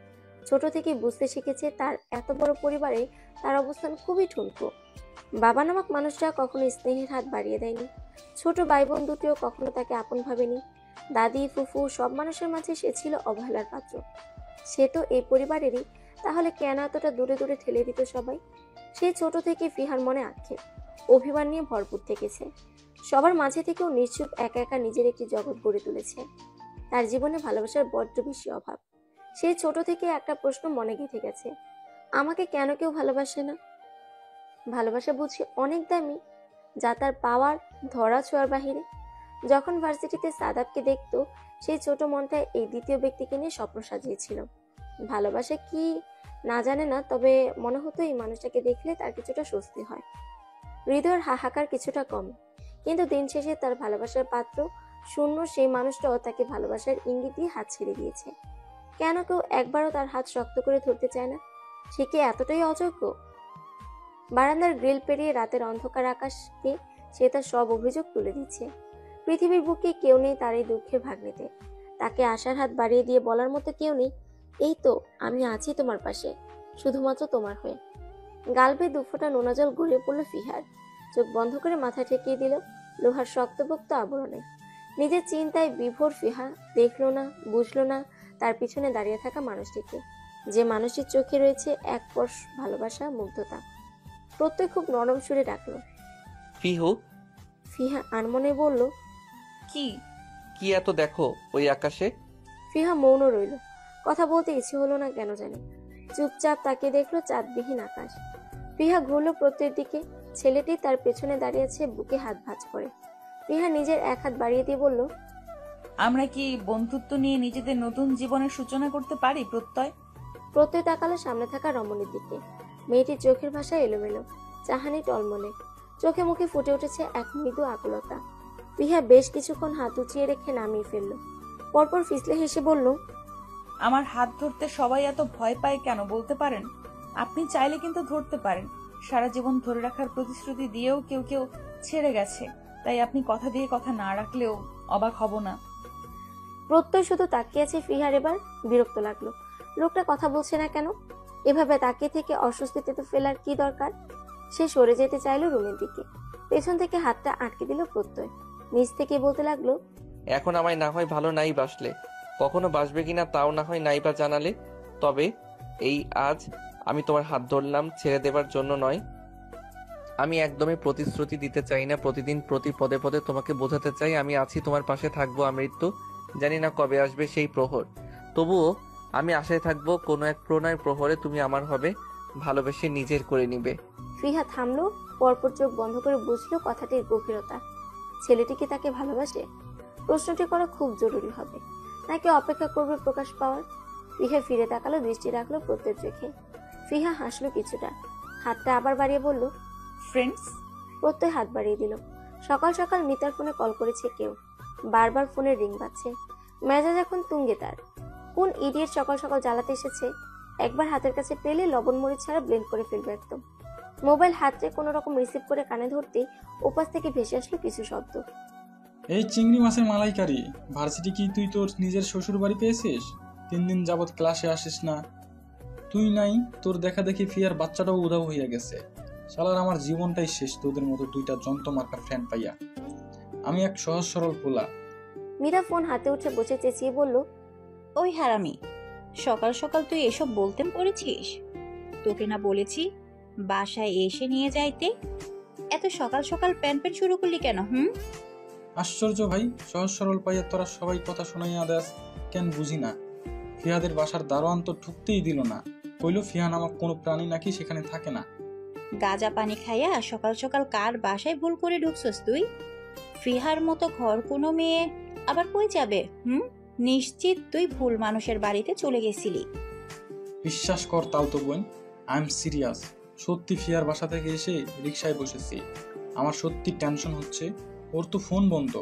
ছোট থেকে বুঝতে শিখেছে তার এত বড় পরিবারে তার অবস্থান খুবই ঠুনকো। বাবা নামক মানুষরা কখনো স্নেহের হাত বাড়িয়ে দেয়নি। ছোট ভাই বোন দুটিও কখনো তাকে আপন ভাবেনি। দাদি ফুফু সব মানুষের মাঝে সে ছিল অবহেলার পাত্র। সে তো এই পরিবারেরই, তাহলে কেন এতটা দূরে দূরে ঠেলে দিত সবাই? সেই ছোট থেকে ফিহার মনে আক্ষেপ, অভিমান নিয়ে ভরপুর থেকেছে। সবার মাঝে থেকেও নিশ্চুপ একা একা নিজের একটি জগৎ গড়ে তুলেছে। তার জীবনে ভালোবাসার বড্ড বেশি অভাব। সেই ছোট থেকে একটা প্রশ্ন মনে গেঁথে গেছে, আমাকে কেন কেউ ভালোবাসে না? ভালোবাসা বুঝি অনেক দামি, যা তার পাওয়ার ধরা ছোঁয়ার বাহিরে। যখন ভার্সিটিতে সাদাবকে দেখতো, সেই ছোট মনটা এই দ্বিতীয় ব্যক্তিকে নিয়ে স্বপ্ন সাজিয়েছিল। ভালোবাসা কি না জানে না, তবে মনে হতো এই মানুষটাকে দেখলে তার কিছুটা স্বস্তি হয়, হৃদয়ের হাহাকার কিছুটা কম। কিন্তু দিন শেষে তার ভালোবাসার পাত্র শূন্য সেই মানুষটাও তাকে ভালোবাসার ইঙ্গিত দিয়ে হাত ছেড়ে দিয়েছে। কেন কেউ একবারও তার হাত শক্ত করে ধরতে চায় না? সে কি এতটাই অযোগ্য? বারান্দার গ্রিল পেরিয়ে রাতের অন্ধকার আকাশকে সে তার সব অভিযোগ তুলে দিচ্ছে। পৃথিবীর বুকে কেউ নেই তার এই দুঃখের ভাগ নিতে, তাকে আশার হাত বাড়িয়ে দিয়ে বলার মতো কেউ নেই, এই তো আমি আছি তোমার পাশে, শুধুমাত্র তোমার হয়ে। গাল বেয়ে দুফোঁটা নোনা জল গড়িয়ে পড়ল ফিহার। চোখ বন্ধ করে মাথা ঠেকিয়ে দিল লোহার শক্তপোক্ত আবরণে। নিজের চিন্তায় বিভোর ফিহা দেখলো না, বুঝলো না তার পিছনে দাঁড়িয়ে থাকা মানুষটিকে, যে মানুষটির চোখে রয়েছে এক পরশ ভালোবাসা, মুগ্ধতা। প্রত্যয় খুব নরম সুরে ডাকলো, ফিহু। ফিহা আনমনে বলল, কি? কি এত দেখো ওই আকাশে? ফিহা মৌন রইল। কথা বলতে ইচ্ছে হলো না কেন জানি। চুপচাপ তাকে দেখলো চাঁদবিহীন আকাশ। ফিহা ঘুরলো প্রত্যয়ের দিকে। ছেলেটি তার পেছনে দাঁড়িয়ে আছে, বুকে হাত ভাঁজ করে। ফিহা নিজের এক হাত বাড়িয়ে দিয়ে বলল, আমরা কি বন্ধুত্ব নিয়ে নিজেদের নতুন জীবনের সূচনা করতে পারি প্রত্যয়? প্রত্যয় তাকালো সামনে থাকা রমণীর দিকে। মেয়েটির চোখের ভাষা এলোমেলো, চাহানি টলমলে, চোখে মুখে ফুটে উঠেছে এক মৃদু আকুলতা। ফিহা বেশ কিছুক্ষণ হাত উঁচিয়ে রেখে নামিয়ে ফেলল। পরপর ফিসলে হেসে বলল, আমার হাত ধরতে সবাই এত ভয় পায় কেন বলতে পারেন? আপনি চাইলে কিন্তু ধরতে পারেন। সারা জীবন ধরে রাখার প্রতিশ্রুতি দিয়েও কেউ কেউ ছেড়ে গেছে, তাই আপনি কথা দিয়ে কথা না রাখলেও অবাক হব না। প্রত্যয় শুধু তাকিয়ে আছে। ফিহার এবার বিরক্ত লাগলো, লোকটা কথা বলছে না কেন? এভাবে তাকিয়ে থেকে অস্বস্তিতে তো ফেলার কি দরকার? সে সরে যেতে চাইলো রুমের দিকে। পেছন থেকে হাতটা আটকে দিল প্রত্যয়। নিজ থেকে বলতে লাগলো, এখন আমায় না হয় ভালো নাই বাসলে, কখনো বাসবে কিনা তাও না হয় নাই বা জানালে। তবে এই আজ আমি তোমার হাত ধরলাম ছেড়ে দেবার জন্য নয়। আমি একদমই প্রতিশ্রুতি দিতে চাই না, প্রতিদিন প্রতি পদে পদে তোমাকে বোঝাতে চাই আমি আছি, তোমার পাশে থাকবো আমৃত্যু। জানি না কবে আসবে সেই প্রহর, তবুও আমি আশায় থাকবো কোনো এক প্রণয় প্রহরে তুমি আমার হবে, ভালোবেসে নিজের করে নিবে। ফিহা থামলো, পরপর চোখ বন্ধ করে বুঝলো কথাটির গভীরতা। ছেলেটি কি তাকে ভালোবাসে? প্রশ্নটি করা খুব জরুরি হবে, নাকি অপেক্ষা করবে প্রকাশ পাওয়ার? ফিহা ফিরে তাকালো, দৃষ্টি রাখলো প্রত্যেক চোখে। ফিহা হাসলো কিছুটা, হাতটা আবার বাড়িয়ে বলল, ফ্রেন্ডস। প্রত্যয় হাত বাড়িয়ে দিল। সকাল সকাল মিতার ফোনে কল করেছে কেউ, বারবার ফোনের রিং বাজছে। মেজাজ এখন তুঙ্গে তার। কোন ইডিয়েট সকাল সকাল জ্বালাতে এসেছে? একবার হাতের কাছে পেলে লবণ মরিচ ছাড়া ব্লেন্ড করে ফেলবে একদম। মোবাইল হাতে কোনো রকম রিসিভ করে কানে ধরতেই ওপাশ থেকে ভেসে আসলো কিছু শব্দ। এই চিংড়ি মাছের মালাইকারি, ভার্সিটি কি তুই তোর নিজের শ্বশুর বাড়ি পেয়েছিস? 3 দিন যাবৎ ক্লাসে আসিস না, তুই নাই, তোর দেখা দেখি ফিয়ার বাচ্চাটাও উধাও হইয়া গেছে। শালার আমার জীবনটাই শেষ তোদের মতো দুইটা যন্ত্র মার্কা ফ্রেন্ড পাইয়া। আমি এক সহজ সরল পোলা। মীরা ফোন হাতে উঠে বসে চেঁচিয়ে বলল, ওই হারামি, সকাল সকাল তুই এসব বলতে পড়েছিস? তোকে না বলেছি বাসায় এসে নিয়ে যাইতে? এত সকাল সকাল প্যান প্যান শুরু করলি কেন? আশ্চর্য ভাই, সহজ সরল পাইয়া তোরা সবাই কথা শোনাইয়া দেস কেন বুঝি না। ফিহাদের বাসার দারোয়ান তো ঢুকতেই দিল না, কইল ফিহা নামক কোনো প্রাণী নাকি সেখানে থাকে না। গাঁজা পানি খাইয়া সকাল সকাল কার বাসায় ভুল করে ঢুকছস তুই? ফিহার মতো ঘর কোনো মেয়ে আবার কই যাবে? নিশ্চিত তুই ভুল মানুষের বাড়িতে চলে গেছিলি। বিশ্বাস কর তাও তো বোন, আই এম সিরিয়াস। সত্যি ফিয়ার বাসা থেকে এসে রিক্সায় বসেছি। আমার সত্যি টেনশন হচ্ছে। ওর তো ফোন বন্ধ।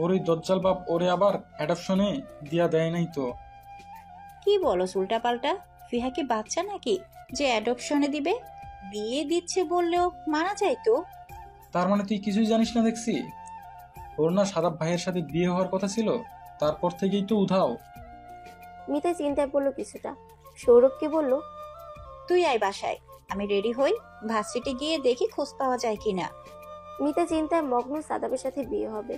ওর ওই দজ্জাল বাপ ওরে আবার অ্যাডপশনে দিয়া দেয় নাই তো? কি বলো উল্টা পাল্টা? ফিহা কি বাচ্চা নাকি যে অ্যাডপশনে দিবে? বিয়ে দিচ্ছে বললেও মানা যায় তো। তার মানে তুই কিছুই জানিস না দেখছি। ওর না সাদাব ভাইয়ের সাথে বিয়ে হওয়ার কথা ছিল, তারপর থেকেই তো উধাও। মিতা চিন্তায় পড়লো কিছুটা। সৌরভকে বলল, তুই আয় বাসায়, আমি রেডি হই, ভার্সিটি গিয়ে দেখি খোঁজ পাওয়া যায় কিনা। মিতা চিন্তায় মগ্ন। সাদাবের সাথে বিয়ে হবে,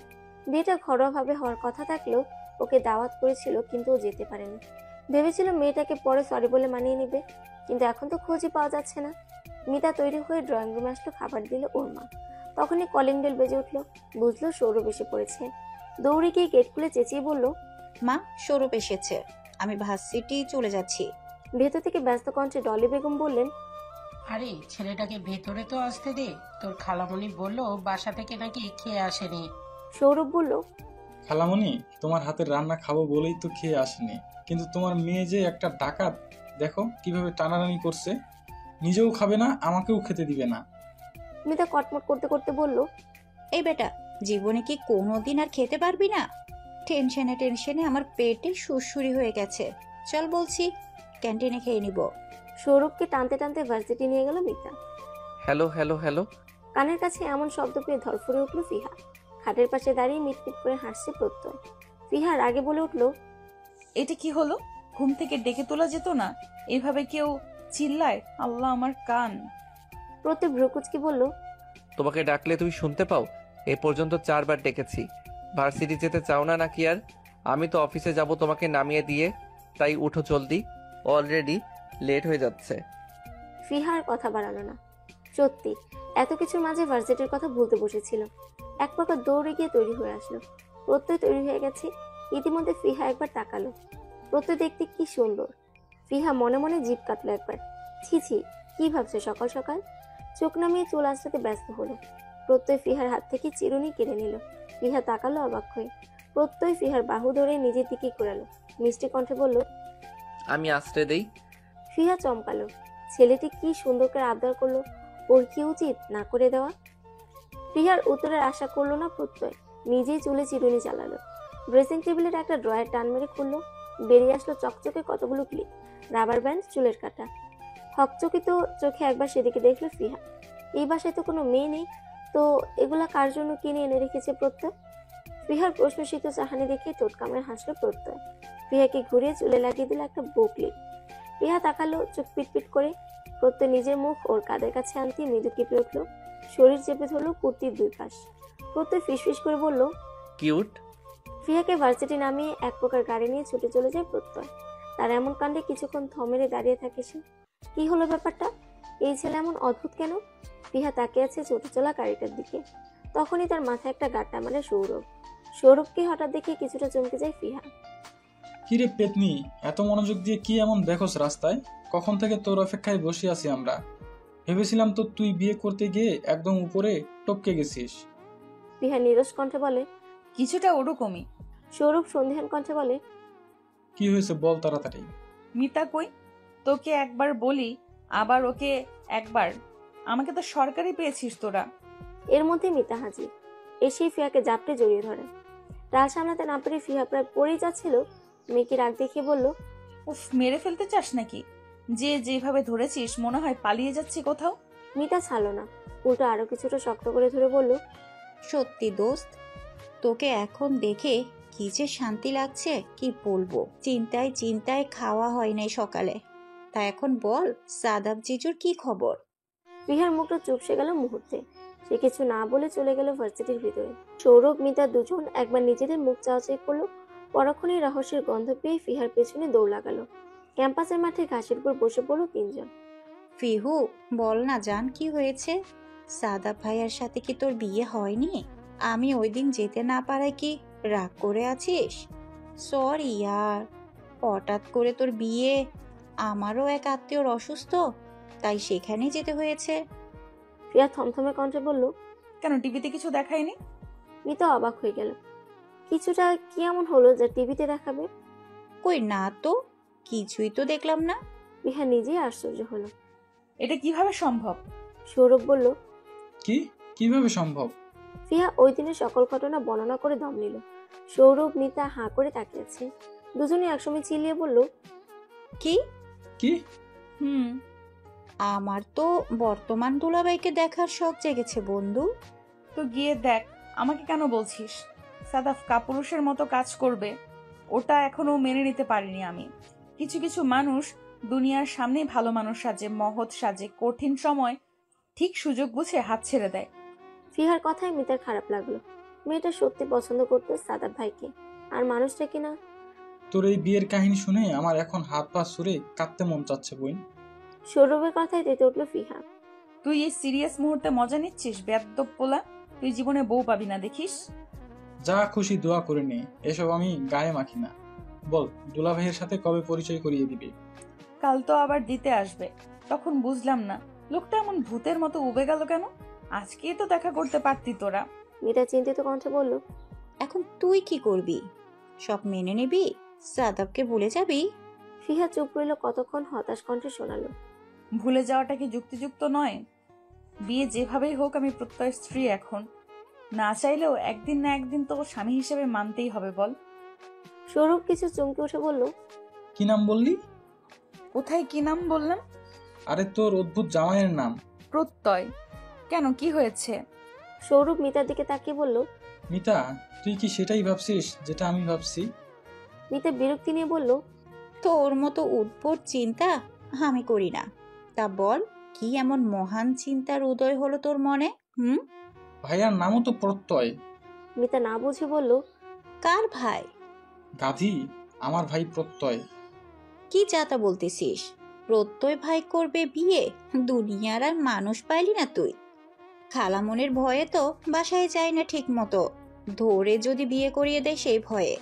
বিয়েটা ঘরোয়া ভাবে হওয়ার কথা থাকলেও ওকে দাওয়াত করেছিল, কিন্তু ও যেতে পারেনি। ভেবেছিল মেয়েটাকে পরে সরি বলে মানিয়ে নিবে, কিন্তু এখন তো খোঁজই পাওয়া যাচ্ছে না। মিতা তৈরি হয়ে ড্রয়িং রুমে আসলো, খাবার দিল ওর মা। তখনই কলিং বেল বেজে উঠলো, বুঝলো সৌরভ এসে পড়েছে। দৌড়ে গিয়ে গেট খুলে চেঁচিয়ে বলল, মা, সৌরভ এসেছে, আমি ভার্সিটি চলে যাচ্ছি। ভেতর থেকে ব্যস্ত কণ্ঠে ডলি বেগম বললেন, আরে ছেলেটাকে ভেতরে তো আসতে দে, তোর খালামণি বললো বাসা থেকে নাকি খেয়ে আসেনি। সৌরভ বলল, খালামণি, তোমার হাতের রান্না খাবো বলেই তো খেয়ে আসেনি, কিন্তু তোমার মেয়ে যে একটা ডাকাত, দেখো কিভাবে টানাটানি করছে। নিজেও খাবে না, আমাকেও খেতে দিবে না। মিতা কটমট করতে করতে বলল, এই বেটা, জীবনে কি কোনোদিন আর খেতে পারবি না? টেনশনে টেনশনে আমার পেটে সুরসুরি হয়ে গেছে। চল বলছি, ক্যান্টিনে খেয়ে নিব। সৌরভকে টানতে টানতে ভার্সিটি নিয়ে গেল মিতা। Hello hello hello. কানের কাছে এমন শব্দ পেয়ে ধরফরে উঠল ফিহা। খাটের পাশে দাঁড়িয়ে মিটমিট করে হাসছে প্রত্যয়। ফিহার আগে বলে উঠল, এটা কি হলো? ঘুম থেকে ডেকে তোলা যেত না? এভাবে কেউ চিল্লায়? আল্লাহ আমার কান। প্রত্যয় ভ্রুকুচকি বলল, তোমাকে ডাকলে তুমি শুনতে পাও? এ পর্যন্ত 4 বার ডেকেছি। ভার্সিটি যেতে চাও না নাকি আর? আমি তো অফিসে যাব তোমাকে নামিয়ে দিয়ে, তাই উঠো জলদি, অলরেডি লেট হয়ে যাচ্ছে। ফিহার কথা বাড়ালো না। সত্যি এত কিছুর মাঝে ভার্সিটির কথা ভুলতে বসেছিল। এক প্রকার দৌড়ে গিয়ে তৈরি হয়ে আসলো। প্রত্যয় তৈরি হয়ে গেছে। ইতিমধ্যে ফিহা একবার তাকালো। প্রত্যয় দেখতে কি সুন্দর। ফিহা মনে মনে জিভ কাটলো একবার। ছি ছি, কি ভাবছে সকাল সকাল? চোখ নামিয়ে চুল আসতে ব্যস্ত হলো। প্রত্যয় ফিহার হাত থেকে চিরুনি কেড়ে নিল। ফিহা তাকালো অবাক হয়ে। প্রত্যয় ফিহার বাহু ধরে নিজের দিকে ঘোরালো, মিষ্টি কণ্ঠে বলল, আমি আশ্রয় দেই। ফিহা চমকালো। ছেলেটি কি সুন্দর করে আবদার করলো, ওর কি উচিত না করে দেওয়া? ফিহার উত্তরের আশা করলো না প্রত্যয়, নিজেই চুলে চিরুনি চালালো। ড্রেসিং টেবিলের একটা ড্রয়ার টান মেরে খুললো। বেরিয়ে আসলো চকচকে কতগুলো ক্লিপ, রাবার ব্যান্ড, চুলের কাটা। হকচকিত চোখে একবার সেদিকে দেখলো ফিহা। এই বাসায় তো কোনো মেয়ে নেই, তো এগুলা কার জন্য কিনে এনে রেখেছে প্রত্যয়? ফিহার প্রশ্নসিত চাহানি দেখে টোট কামড়ে হাসলো প্রত্যয়। ফিহাকে ঘুরিয়ে চুলে লাগিয়ে দিল একটা বো ক্লিপ। ফিহা তাকালো চোখ পিটপিট করে। প্রত্যয় নিজের মুখ ওর কাদের কাছে আনতে মৃদু কেঁপে উঠলো। শরীর চেপে ধরলো কুর্তির দুই পাশ। প্রত্যয় ফিসফিস করে বলল, কিউট। ফিহাকে ভার্সিটি নামিয়ে এক প্রকার গাড়ি নিয়ে ছুটে চলে যায় প্রত্যয়। তার এমন কাণ্ডে কিছুক্ষণ থমেরে দাঁড়িয়ে থাকে সে। কি হলো ব্যাপারটা? এই ছেলে এমন অদ্ভুত কেন? ফিহা তাকিয়ে আছে ছুটে চলা গাড়িটার দিকে। তখনই তার মাথায় একটা গাঁটটা মারে সৌরভ। সৌরভকে হঠাৎ দেখে কিছুটা চমকে যায় ফিহা। কিরে পেতনি, এত মনোযোগ দিয়ে কি এমন দেখোস রাস্তায়? কখন থেকে তোর অপেক্ষায় বসে আছি আমরা। ভেবেছিলাম তো তুই বিয়ে করতে গিয়ে একদম উপরে টপকে গেছিস। ফিহা নিরস কণ্ঠে বলে। কিছুটা ওরকমই। সৌরভ সন্ধিহান কণ্ঠে বলে। কি হয়েছে বল তাড়াতাড়ি। মিতা কই? তোকে একবার বলি, আবার ওকে একবার। আমাকে তো সরকারি পেয়েছিস তোরা। এর মধ্যে মিতা হাজির, এসেই ফিহাকে জাপটে জড়িয়ে ধরে। রাল সামলাতে না পেরে ফিহা প্রায় পড়েই যাচ্ছিল। মেয়েকে রাগ দেখিয়ে বলল। উফ, মেরে ফেলতে চাস নাকি? যে যেভাবে ধরেছিস মনে হয় পালিয়ে যাচ্ছি কোথাও। মিতা ছাড়লো না, উল্টো আরো কিছুটা শক্ত করে ধরে বলল। সত্যি দোস্ত, তোকে এখন দেখে কি যে শান্তি লাগছে কি বলবো। চিন্তায় চিন্তায় খাওয়া হয় নাই সকালে। তা এখন বল, সাদাব জিজুর কি খবর? ফিহার মুখটা চুপসে গেল মুহূর্তে। সে কিছু না বলে চলে গেল ভার্সিটির ভিতরে। সৌরভ মিতা দুজন একবার নিজেদের মুখ চাওয়াচাই করলো। পরক্ষণে রহস্যের গন্ধ পেয়ে ফিহার পেছনে দৌড় লাগালো। ক্যাম্পাসের মাঠে ঘাসের উপর বসে পড়লো তিনজন। ফিহু, বল না জান, কি হয়েছে? সাদাব ভাইয়ার সাথে কি তোর বিয়ে হয়নি? আমি ওই দিন যেতে না পারায় কি রাগ করে আছিস? সরি ইয়ার, হঠাৎ করে তোর বিয়ে। আমারও এক আত্মীয়র অসুস্থ, তাই সেখানেই যেতে হয়েছে। ফিহা থমথমে কণ্ঠে বলল। কেন, টিভিতে কিছু দেখায়নি? মিতা অবাক হয়ে গেল। কিছুটা কি এমন হলো যা টিভিতে দেখাবে? কই না তো, কিছুই তো দেখলাম না। ফিহা নিজেই আশ্চর্য হলো। এটা কিভাবে সম্ভব? সৌরভ বলল। কিভাবে সম্ভব? ফিহা ওই দিনের সকল ঘটনা বর্ণনা করে দম নিল। সৌরভ মিতা হাঁ করে তাকিয়েছে। দুজনে একসময় চিল্লিয়ে বলল। কি কি? আমার তো বর্তমান দুলাভাইকে দেখার শখ জেগেছে বন্ধু। তো গিয়ে দেখ, আমাকে কেন বলছিস? সাদাফ কাপুরুষের মতো কাজ করবে, ওটা এখনো মেনে নিতে পারিনি আমি। কিছু কিছু মানুষ দুনিয়ার সামনেই ভালো মানুষ সাজে, মহৎ সাজে, কঠিন সময় ঠিক সুযোগ বুঝে হাত ছেড়ে দেয়। ফিহার কথায় মিতার খারাপ লাগলো। মেয়েটা সত্যি পছন্দ করতো সাদাব ভাইকে, আর মানুষটা কিনা। তোর এই বিয়ের কাহিনী শুনে আমার এখন হাত পা ছুড়ে কাঁদতে মন চাচ্ছে বোন। সৌরভের কথায় তেতে উঠলো ফিহা। তুই এই সিরিয়াস মুহূর্তে মজা নিচ্ছিস বেয়াদ্দব পোলা? তুই জীবনে বউ পাবি না দেখিস। যা খুশি দোয়া করে নে, এসব আমি গায়ে মাখি না। বল, দুলা ভাইয়ের সাথে কবে পরিচয় করিয়ে দিবি? কাল তো আবার দিতে আসবে, তখন বুঝলাম না লোকটা এমন ভূতের মতো উবে গেল কেন। আজকেই তো দেখা করতে পারতি তোরা। মিতা চিন্তিত কণ্ঠে বলল। এখন তুই কি করবি? সব মেনে নিবি? সাদাবকে ভুলে যাবি? ফিহা চুপ রইল কতক্ষণ, হতাশ কণ্ঠে শোনালো। ভুলে যাওয়াটা কি যুক্তিযুক্ত নয়? বিয়ে যেভাবেই হোক আমি প্রত্যয় স্ত্রী এখন। না চাইলেও একদিন না একদিন তো স্বামী হিসেবে মানতেই হবে বল। সৌরভ কিছু চমকে উঠে বলল। কি নাম বললি? কোথায় কি নাম বললাম? আরে তোর অদ্ভুত জামাইয়ের নাম। প্রত্যয়। কেন, কি হয়েছে? সৌরভ মিতার দিকে তাকিয়ে বলল। মিতা, তুই কি সেটাই ভাবছিস যেটা আমি ভাবছি? মিতা বিরক্তি নিয়ে বলল। তোর মতো উদ্ভট চিন্তা আমি করি না। তা বল, কি এমন মহান চিন্তার উদয় হলো তোর মনে? ভাইয়ার নামও তো প্রত্যয়। মিতা না বুঝে বলল। কার ভাই? গাধি, আমার ভাই প্রত্যয়। কি যাতা বলতেছিস? প্রত্যয় ভাই করবে বিয়ে? দুনিয়ার আর মানুষ পাইলি না তুই? খালামনের ভয়ে তো বাসায় যায় না ঠিক মতো, ধরে যদি বিয়ে করিয়ে দেয় সেই ভয়ে।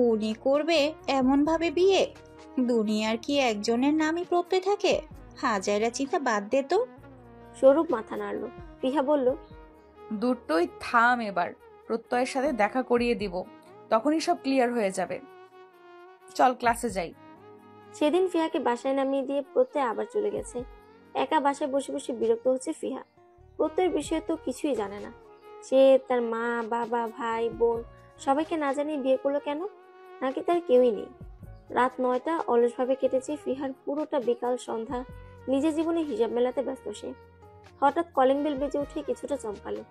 উনি করবে এমন ভাবে বিয়ে? দুনিয়ার কি একজনের নামই প্রত্যয় থাকে? হাজারা চিন্তা বাদ দে তো। সৌরভ মাথা নাড়ল। ফিহা বলল। দুটোই থাম এবার। প্রত্যয়ের সাথে দেখা করিয়ে দিব, তখনই সব ক্লিয়ার হয়ে যাবে। চল ক্লাসে যাই। সেদিন ফিহাকে বাসায় নামিয়ে দিয়ে প্রত্যয় আবার চলে গেছে। একা বাসায় বসে বসে বিরক্ত হচ্ছে ফিহা। প্রত্যয়ের বিষয়ে তো কিছুই জানে না। সে তার মা, বাবা, ভাই, বোন সবাইকে না জানিয়ে বিয়ে করলো কেন? নাকি তার কেউই নেই? রাত 9টা অলসভাবে কেটেছে ফিহার পুরোটা বিকাল সন্ধ্যা নিজের জীবনে হিসাব মেলাতে ব্যস্ত সে। হঠাৎ কলিং বেল বেজে উঠে কিছুটা চমকালো।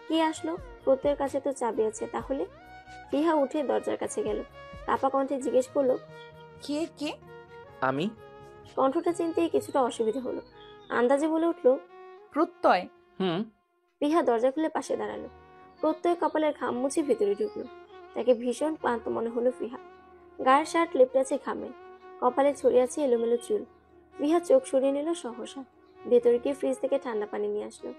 কে আসলো? প্রত্যয়ের কাছে তো চাবি আছে, তাহলে? ফিহা উঠে দরজার কাছে গেল। কাপা কণ্ঠে জিজ্ঞেস করলো। কে কে? আমি। কণ্ঠটা চিনতেই কিছুটা অসুবিধা হলো। আন্দাজে বলে উঠলো। প্রত্যয়। ফিহা দরজা খুলে পাশে দাঁড়ালো। প্রত্যয় কপালের ঘাম মুছে ভেতরে ঢুকলো। তাকে ভীষণ ক্লান্ত মনে হলো ফিহা। গায়ের শার্ট লেপটে আছে ঘামে, কপালে ছড়িয়ে আছে এলোমেলো চুল। ফিহা চোখ সরিয়ে নিল সহসা। ভেতরে গিয়ে ফ্রিজ থেকে ঠান্ডা পানি নিয়ে আসলো।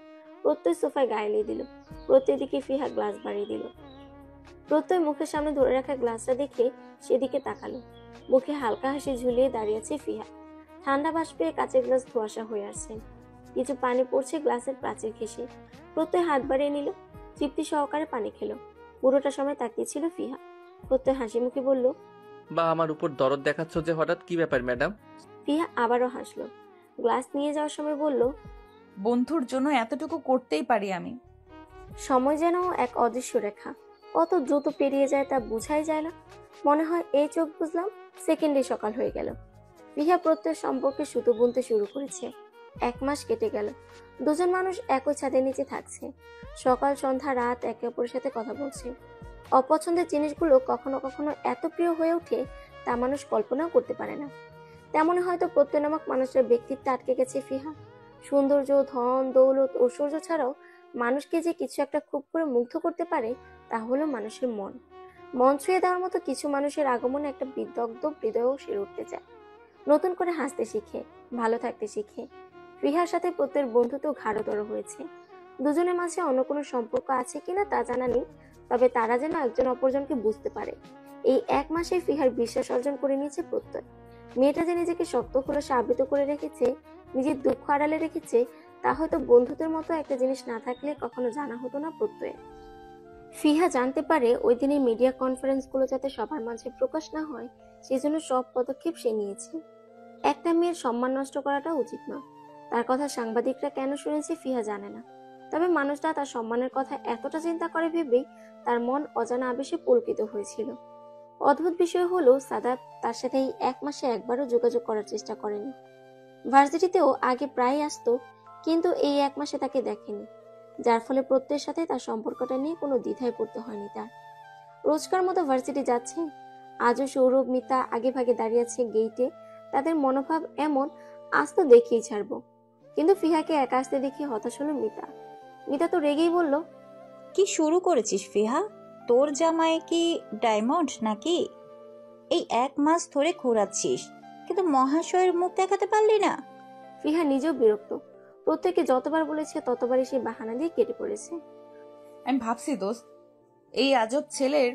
প্রত্যয় সোফায় গায়ে এলিয়ে দিল। প্রত্যয় দিকে ফিহা গ্লাস বাড়িয়ে দিল। প্রত্যয় মুখের সামনে ধরে রাখা গ্লাসটা দেখে সেদিকে তাকালো। মুখে হালকা হাসি ঝুলিয়ে দাঁড়িয়ে আছে ফিহা। ঠান্ডা বাষ্পে কাঁচের গ্লাস ধোঁয়াশা হয়ে আসছে, কিছু পানি পড়ছে গ্লাসের প্রাচীর ঘেঁষে। প্রত্যয় হাত বাড়িয়ে নিল, তৃপ্তি সহকারে পানি খেলো। পুরোটা সময় তাকিয়েছিল ফিহা। প্রত্যয় হাসি মুখে বলল, বা আমার উপর দরদ দেখাচ্ছ যে হঠাৎ, কি ব্যাপার ম্যাডাম? ফিহা আবারও হাসলো। গ্লাস নিয়ে যাওয়ার সময় বলল, বন্ধুর জন্য এতটুকু করতেই পারি আমি। সময় যেন এক অদৃশ্য রেখা, কত দ্রুত পেরিয়ে যায় তা বোঝাই যায় না। মনে হয় এই চোখ বুঝলাম, সেকেন্ডে সকাল হয়ে গেল। ফিহা প্রত্যয়ের সম্পর্কে সুতো বুনতে শুরু করেছে। 1 মাস কেটে গেল। দুজন মানুষ একই ছাদের নিচে থাকছে, সকাল সন্ধ্যা রাত একে অপরের সাথে কথা বলছে। অপছন্দের জিনিসগুলো কখনো কখনো এত প্রিয় হয়ে ওঠে তা মানুষ কল্পনাও করতে পারে না। তেমনই হয়তো প্রত্যয় নামক মানুষের ব্যক্তিত্বে আটকে গেছে ফিহা। সৌন্দর্য, ধন, দৌলত, ঐশ্বর্য ছাড়াও মানুষকে যে কিছু একটা খুব করে মুগ্ধ করতে পারে তা হলো মানুষের মন। মন ছুঁয়ে দেওয়ার মতো কিছু মানুষের আগমনে একটা বিদগ্ধ হৃদয়ও সেরে উঠতে চায়। নতুন করে হাসতে শিখে, ভালো থাকতে শিখে। ফিহার সাথে প্রত্যয়ের বন্ধুত্ব গাঢ়তর হয়েছে। দুজনের মাঝে অন্য কোনো সম্পর্ক আছে কিনা তা জানা নেই, তবে তারা যেন একজন অপরজনকে বুঝতে পারে। এই 1 মাসে ফিহার বিশ্বাস অর্জন করে নিয়েছে প্রত্যয়। মেয়েটা যে নিজেকে শক্ত করে আবৃত করে রেখেছে, নিজের দুঃখ আড়ালে রেখেছে, তা হয়তো বন্ধুদের মতো একটা জিনিস না থাকলে কখনো জানা হতো না প্রত্যয়ের। ফিহা জানতে পারে ওই দিনের মিডিয়া কনফারেন্সগুলো যাতে সবার মাঝে প্রকাশ না হয়, সেজন্য সব পদক্ষেপ সে নিয়েছে। একটা মেয়ের সম্মান নষ্ট করাটা উচিত না। তার কথা সাংবাদিকরা কেন শুনেছে ফিহা জানে না, তবে মানুষটা তার সম্মানের কথা এতটা চিন্তা করে ভেবেই তার মন অজানা আবেশে পুলকিত হয়েছিল। অদ্ভুত বিষয় হলো সাদাত তার সাথে এই 1 মাসে একবারও যোগাযোগ করার চেষ্টা করেনি। ভার্সিটিতেও আগে প্রায় আসতো, কিন্তু এই 1 মাসে তাকে দেখেনি, যার ফলে প্রত্যয়ের সাথে তার সম্পর্কটা নিয়ে কোনো দ্বিধায় পড়তে হয়নি তার। রোজকার মতো ভার্সিটি যাচ্ছে। আজও সৌরভ, মিতা আগে ভাগে দাঁড়িয়ে আছে গেইটে। তাদের মনোভাব এমন, আজ তো দেখেই ছাড়বো। কিন্তু ফিহাকে একা আসতে দেখে হতাশ হলো মিতা। মিতা তো রেগেই বলল, কি শুরু করেছিস ফিহা? তোর জামাই কি ডায়মন্ড নাকি? এই 1 মাস ধরে ঘোরাচ্ছিস, কিন্তু মহাশয়ের মুখ দেখাতে পারলি না। ফিহা নিজেও বিরক্ত। প্রত্যেকে যতবার বলেছে ততবারই সে বাহানা দিয়ে কেটে পড়েছে। আমি ভাবছি দোস্ত, এই আজব ছেলের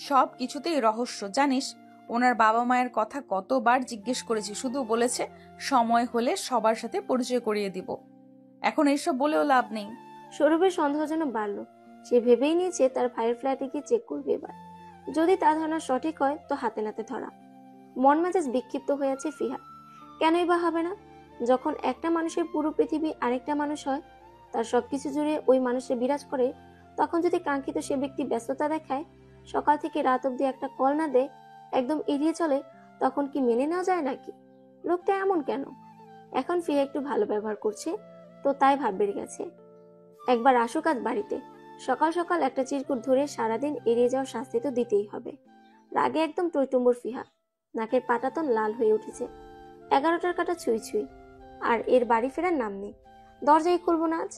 সব কিছুতেই রহস্য। জানিস, ওনার বাবা মায়ের কথা কতবার জিজ্ঞেস করেছি, শুধু বলেছে সময় হলে সবার সাথে পরিচয় করিয়ে দিব। এখন এইসব বলেও লাভ নেই। সৌরভের সন্দেহ যেন বাড়ল। সে ভেবেই নিয়েছে তার ভাইয়ের ফ্ল্যাটে গিয়ে চেক করবে এবার। যদি তার ধারণা সঠিক হয় তো হাতে নাতে ধরা। মন মেজাজ বিক্ষিপ্ত হয়ে আছে ফিহা। কেনই বা হবে না? যখন একটা মানুষের পুরো পৃথিবী আরেকটা মানুষ হয়, তার সবকিছু জুড়ে ওই মানুষের বিরাজ করে, তখন যদি কাঙ্ক্ষিত সে ব্যক্তি ব্যস্ততা দেখায়, সকাল থেকে রাত অব্দি একটা কল না দেয়, একদম এড়িয়ে চলে, তখন কি মেনে নেওয়া যায় নাকি? লোকটা এমন কেন? এখন ফিহা একটু ভালো ব্যবহার করছে তো তাই ভাব বেড়ে গেছে। একবার আসুক আজ বাড়িতে, সকাল সকাল একটা চিরকুট ধরে সারাদিন এড়িয়ে যাওয়ার শাস্তি তো দিতেই হবে। রাগে একদম টইটুম্বর ফিহা, নাকের পাটাতন লাল হয়ে উঠেছে। 11টার কাটা ছুঁই ছুঁই, আর এর বাড়ি ফেরার নাম নেই। দরজাই খুলবো না আজ।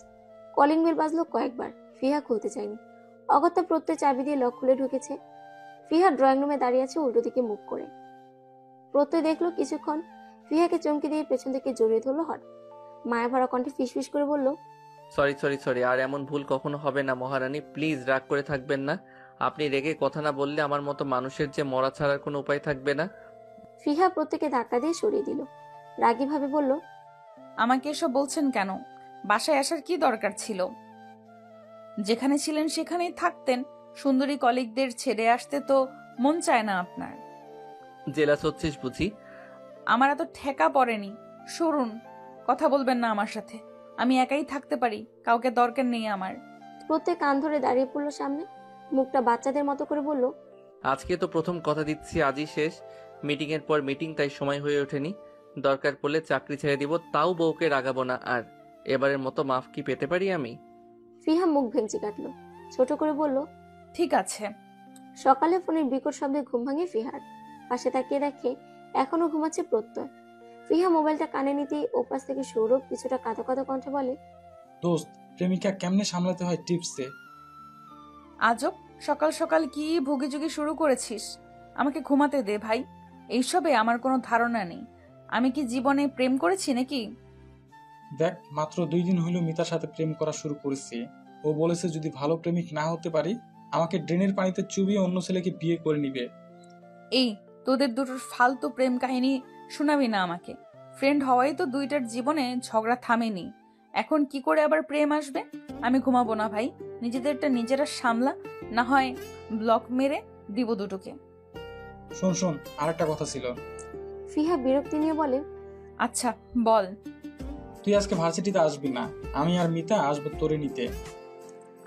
কলিং বেল বাজলো কয়েকবার, ফিহা খুলতে চায়নি। অগত্যা প্রত্যয় চাবি দিয়ে লক খুলে ঢুকেছে। ফিহা ড্রয়িং রুমে দাঁড়িয়ে আছে উল্টো দিকে মুখ করে। প্রত্যয় দেখলো কিছুক্ষণ, ফিহাকে চমকে দিয়ে পেছন থেকে জড়িয়ে ধরলো হঠাৎ। মায়া ভরা কণ্ঠে ফিসফিস করে বলল, সরি সরি সরি, আর এমন ভুল কখনো হবে না মহারানী, প্লিজ রাগ করে থাকবেন না। আপনি রেগে কথা না বললে আমার মতো মানুষের যে মরা ছাড়ার কোনো উপায় থাকবে না। ফিহা প্রত্যেককে ধাক্কা দিয়ে সরিয়ে দিল। রাগী ভাবে বলল, আমাকে এসব বলছেন কেন? বাসায় আসার কি দরকার ছিল? যেখানে ছিলেন সেখানেই থাকতেন। সুন্দরী কলিগদের ছেড়ে আসতে তো মন চায় না আপনার? জেলাস হচ্ছিস বুঝি? আমার এত ঠেকা পড়েনি। সরুন, কথা বলবেন না আমার সাথে। আমি একাই থাকতে পারি, কাউকে দরকার নেই আমার। প্রত্যেক কান ধরে দাঁড়িয়ে পড়লো সামনে, মুখটা বাচ্চাদের মতো করে বলল, আজকে তো প্রথম কথা দিচ্ছি, আজই শেষ। মিটিং এর পর মিটিং, তাই সময় হয়ে ওঠেনি। দরকার পড়লে চাকরি ছেড়ে দিব, তাও বউকে রাগাবো না আর। এবারের মতো মাফ কি পেতে পারি আমি? ফিহা মুখ ভেঙচি কাটলো, ছোট করে বলল, ঠিক আছে। সকালে ফোনের বিকট শব্দে ঘুম ভাঙে ফিহার। পাশে তাকিয়ে দেখে এখনো ঘুমাচ্ছে প্রত্যয়। ফিহা মোবাইলটা কানে নিতেই ওপাশ থেকে সৌরভ কিছুটা কাঁদো কাঁদো কণ্ঠে বলে, দোস্ত, প্রেমিকা কেমনে সামলাতে হয় টিপস দে। আজব, সকাল সকাল কি ভুগিযুগি শুরু করেছিস? আমাকে ঘুমাতে দে ভাই। এইসবে আমার কোনো ধারণা নেই। আমি কি জীবনে প্রেম করেছি নাকি? দেখ, মাত্র 2 দিন হইল মিতার সাথে প্রেম করা শুরু করেছি। ও বলেছে যদি ভালো প্রেমিক না হতে পারি আমাকে ড্রেনের পানিতে চুবিয়ে অন্য ছেলেকে বিয়ে করে নিবে। এই তোদের দুটোর ফালতু প্রেম কাহিনী শোনাবি না আমাকে। ফ্রেন্ড হওয়াই তো দুইটার জীবনে ঝগড়া থামেনি, এখন কি করে আবার প্রেম আসবে? আমি ঘুমাবো না ভাই, নিজেদেরটা নিজেরা সামলা, না হয় ব্লক মেরে দিব দুটোকে। শোন শোন, আর একটা কথা ছিল। ফিহা বিরক্তি নিয়ে বলে, আচ্ছা বল। তুই আজকে ভার্সিটিতে আসবি না, আমি আর মিতা আসবো তোরে নিতে।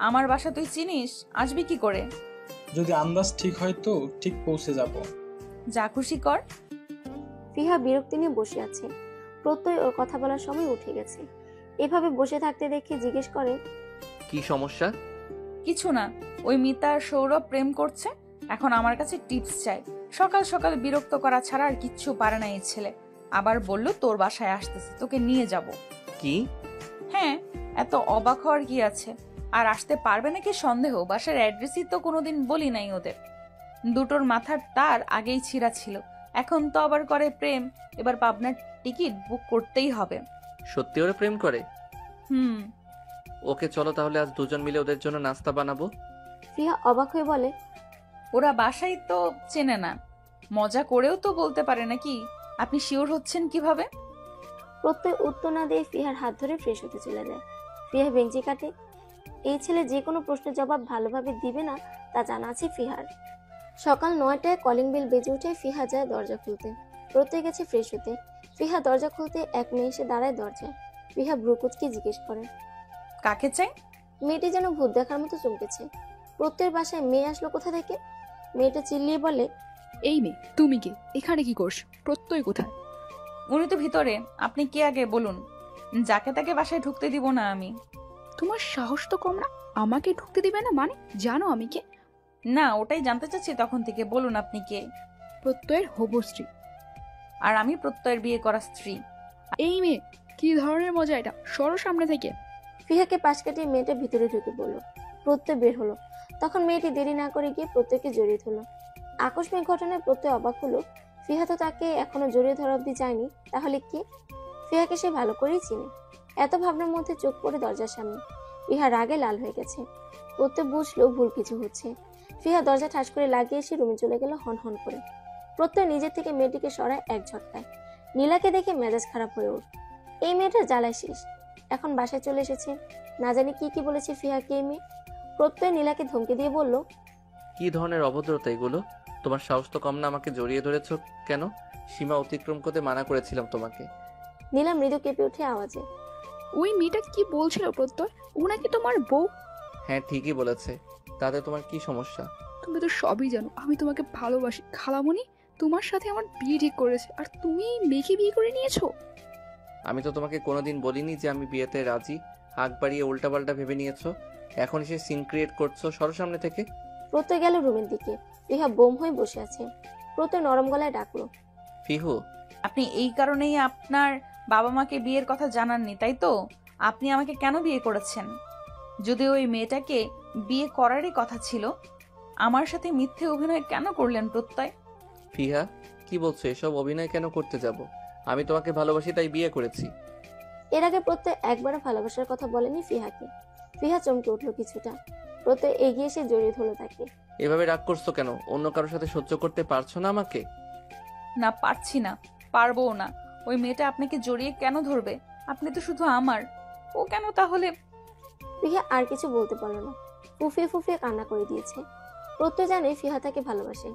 আমার বাসা তুই চিনিস, আসবি কি করে? যদি আন্দাজ ঠিক হয় তো ঠিক পৌঁছে যাব। যা খুশি কর। ফিহা বিরক্তি নিয়ে বসে আছে। প্রত্যয় ওর কথা বলার সময় উঠে গেছে। এভাবে বসে থাকতে দেখে জিজ্ঞেস করে, কি সমস্যা? কিছু না, ওই মিতা আর সৌরভ প্রেম করছে, এখন আমার কাছে টিপস চাই। সকাল সকাল বিরক্ত করা ছাড়া আর কিচ্ছু পারে না এই ছেলে। আবার বললো তোর বাসায় আসতেছে, তোকে নিয়ে যাব। কি? হ্যাঁ, এত অবাক হওয়ার কি আছে? আর আসতে পারবে নাকি সন্দেহ? বাসার অ্যাড্রেসই তো কোনোদিন বলি নাই ওদের। দুটোর মাথার তার আগেই ছিঁড়া ছিল, এখন তো আবার করে প্রেম। এবার পাবনার টিকিট বুক করতেই হবে। সত্যি ওরা প্রেম করে? হুম। ওকে চলো তাহলে আজ দুজন মিলে ওদের জন্য নাস্তা বানাবো। ফিহা অবাক হয়ে বলে, ওরা বাসায় তো চেনে না, মজা করেও তো বলতে পারে নাকি? আপনি শিওর হচ্ছেন কিভাবে? প্রত্যয় উত্তর না দিয়ে ফিহার হাত ধরে ফ্রেশ হতে চলে যায়। ফিহা বেঞ্চি কাটে। এই ছেলে যে কোনো প্রশ্নের জবাব ভালোভাবে দিবে না তা জানা আছে ফিহার। সকাল 9টায় কলিং বেল বেজে উঠে ফিহা যায় দরজা খুলতে। প্রত্যয় গেছে ফ্রেশ হতে। ফিহা দরজা খুলতে এক মেয়ে এসে দাঁড়ায় দরজায়। ফিহা ভ্রুকুচকে জিজ্ঞেস করে, কাকে চাই? মেয়েটি যেন ভূত দেখার মতো চমকেছে। প্রত্যয়ের বাসায় মেয়ে আসলো কোথা থেকে? মেয়েটা চিল্লিয়ে বলে, এই মেয়ে, তুমি কে? এখানে কি করছ? প্রত্যয় কোথায়? উনি তো ভিতরে, আপনি কে আগে বলুন। যাকে তাকে বাসায় ঢুকতে দিব না আমি। তোমার সাহস তো কম না, আমাকে ঢুকতে দিবে না মানে? জানো আমি কে? না, ওটাই জানতে চাচ্ছি তখন থেকে, বলুন আপনি কে। প্রত্যয়ের হবু স্ত্রী। আর আমি প্রত্যয়ের বিয়ে করা স্ত্রী। এই মেয়ে, কি ধরনের মজা এটা? সরো সামনে থেকে। ফিহাকে পাশ কাটিয়ে মেয়েটা ভিতরে ঢুকে পড়ল। প্রত্যয় বের হলো। তখন মেয়েটি দেরি না করে গিয়ে প্রত্যয়কে জড়িয়ে ধরল। আকস্মিক ঘটনায় প্রত্যয় অবাক হলো। ফিহা তো তাকে এখনো জড়িয়ে ধরা অব্দি যায়নি, তাহলে কি? ফিহাকে সে ভালো করেই চিনে। এত ভাবনার মধ্যে চোখ পড়ে দরজার সামনে। ফিহা রাগে লাল হয়ে গেছে। প্রত্যয় বুঝলো ভুল কিছু হচ্ছে। ফিহা দরজা ঠাস করে লাগিয়ে এসে রুমে চলে গেল হন হন করে। প্রত্যয় নিজের থেকে মেয়েটিকে সরায় এক ঝটকায়। নীলাকে দেখে মেজাজ খারাপ হয়ে ওঠ। এই মেয়েটার জ্বালায় শেষ। এখন বাসায় চলে এসেছে, না জানি কি কি বলেছে ফিহাকে এই মেয়ে। প্রত্যয় নীলাকে ধমকে দিয়ে বলল, কি ধরনের অভদ্রতা এগুলো? তোমার সাহস তো কম না, আমাকে জড়িয়ে ধরেছো কেন? সীমা অতিক্রম করতে মানা করেছিলাম তোমাকে। নীলা মৃদু কেঁপে উঠে আওয়াজে, ওই মেয়েটা কি বলছিল প্রত্যয়? ও নাকি তোমার বউ? হ্যাঁ ঠিকই বলেছে, তাতে তোমার কি সমস্যা? তুমি তো সবই জানো, আমি তোমাকে ভালোবাসি। খালামণি তোমার সাথে আমার বিয়ে ঠিক করেছে, আর তুমি এই মেয়েকে বিয়ে করে নিয়েছো। আমি তো তোমাকে কোনোদিন বলিনি যে আমি বিয়েতে রাজি। হাঁক বাড়িয়ে উল্টাপাল্টা ভেবে নিয়েছো, এখন এসে সিন ক্রিয়েট করছো। সরো সামনে থেকে। প্রত্যয় গেল রুমের দিকে। ফিহা বোম হয়ে বসে আছে। প্রত্যয় নরম গলায় ডাকলো, ফিহু। আপনি এই কারণেই আপনার বাবা মাকে বিয়ের কথা জানাননি, তাই তো? আপনি আমাকে কেন বিয়ে করেছেন? যদি ওই মেয়েটাকে বিয়ে করারই কথা ছিল, আমার সাথে মিথ্যে অভিনয় কেন করলেন প্রত্যয়? ফিহা কি বলছো? এসব অভিনয় কেন করতে যাব? আমি তোমাকে ভালোবাসি তাই বিয়ে করেছি। এর আগে প্রত্যয় একবারও ভালোবাসার কথা বলেনি ফিহাকে। ফিহা চমকে উঠলো কিছুটা। প্রত্যয় এগিয়ে এসে জড়িয়ে ধরলো তাকে। এভাবে রাগ করছো কেন? অন্য কারোর সাথে সহ্য করতে পারছো না আমাকে? না, পারছি না, পারবও না। ওই মেয়েটা আপনাকে জড়িয়ে কেন ধরবে? আপনি তো শুধু আমার, ও কেন তাহলে? ফিহা আর কিছু বলতে পারলো না। ফুফিয়ে ফুফিয়ে কান্না করে দিয়েছে। প্রত্যয় জানে ফিহা তাকে ভালোবাসে।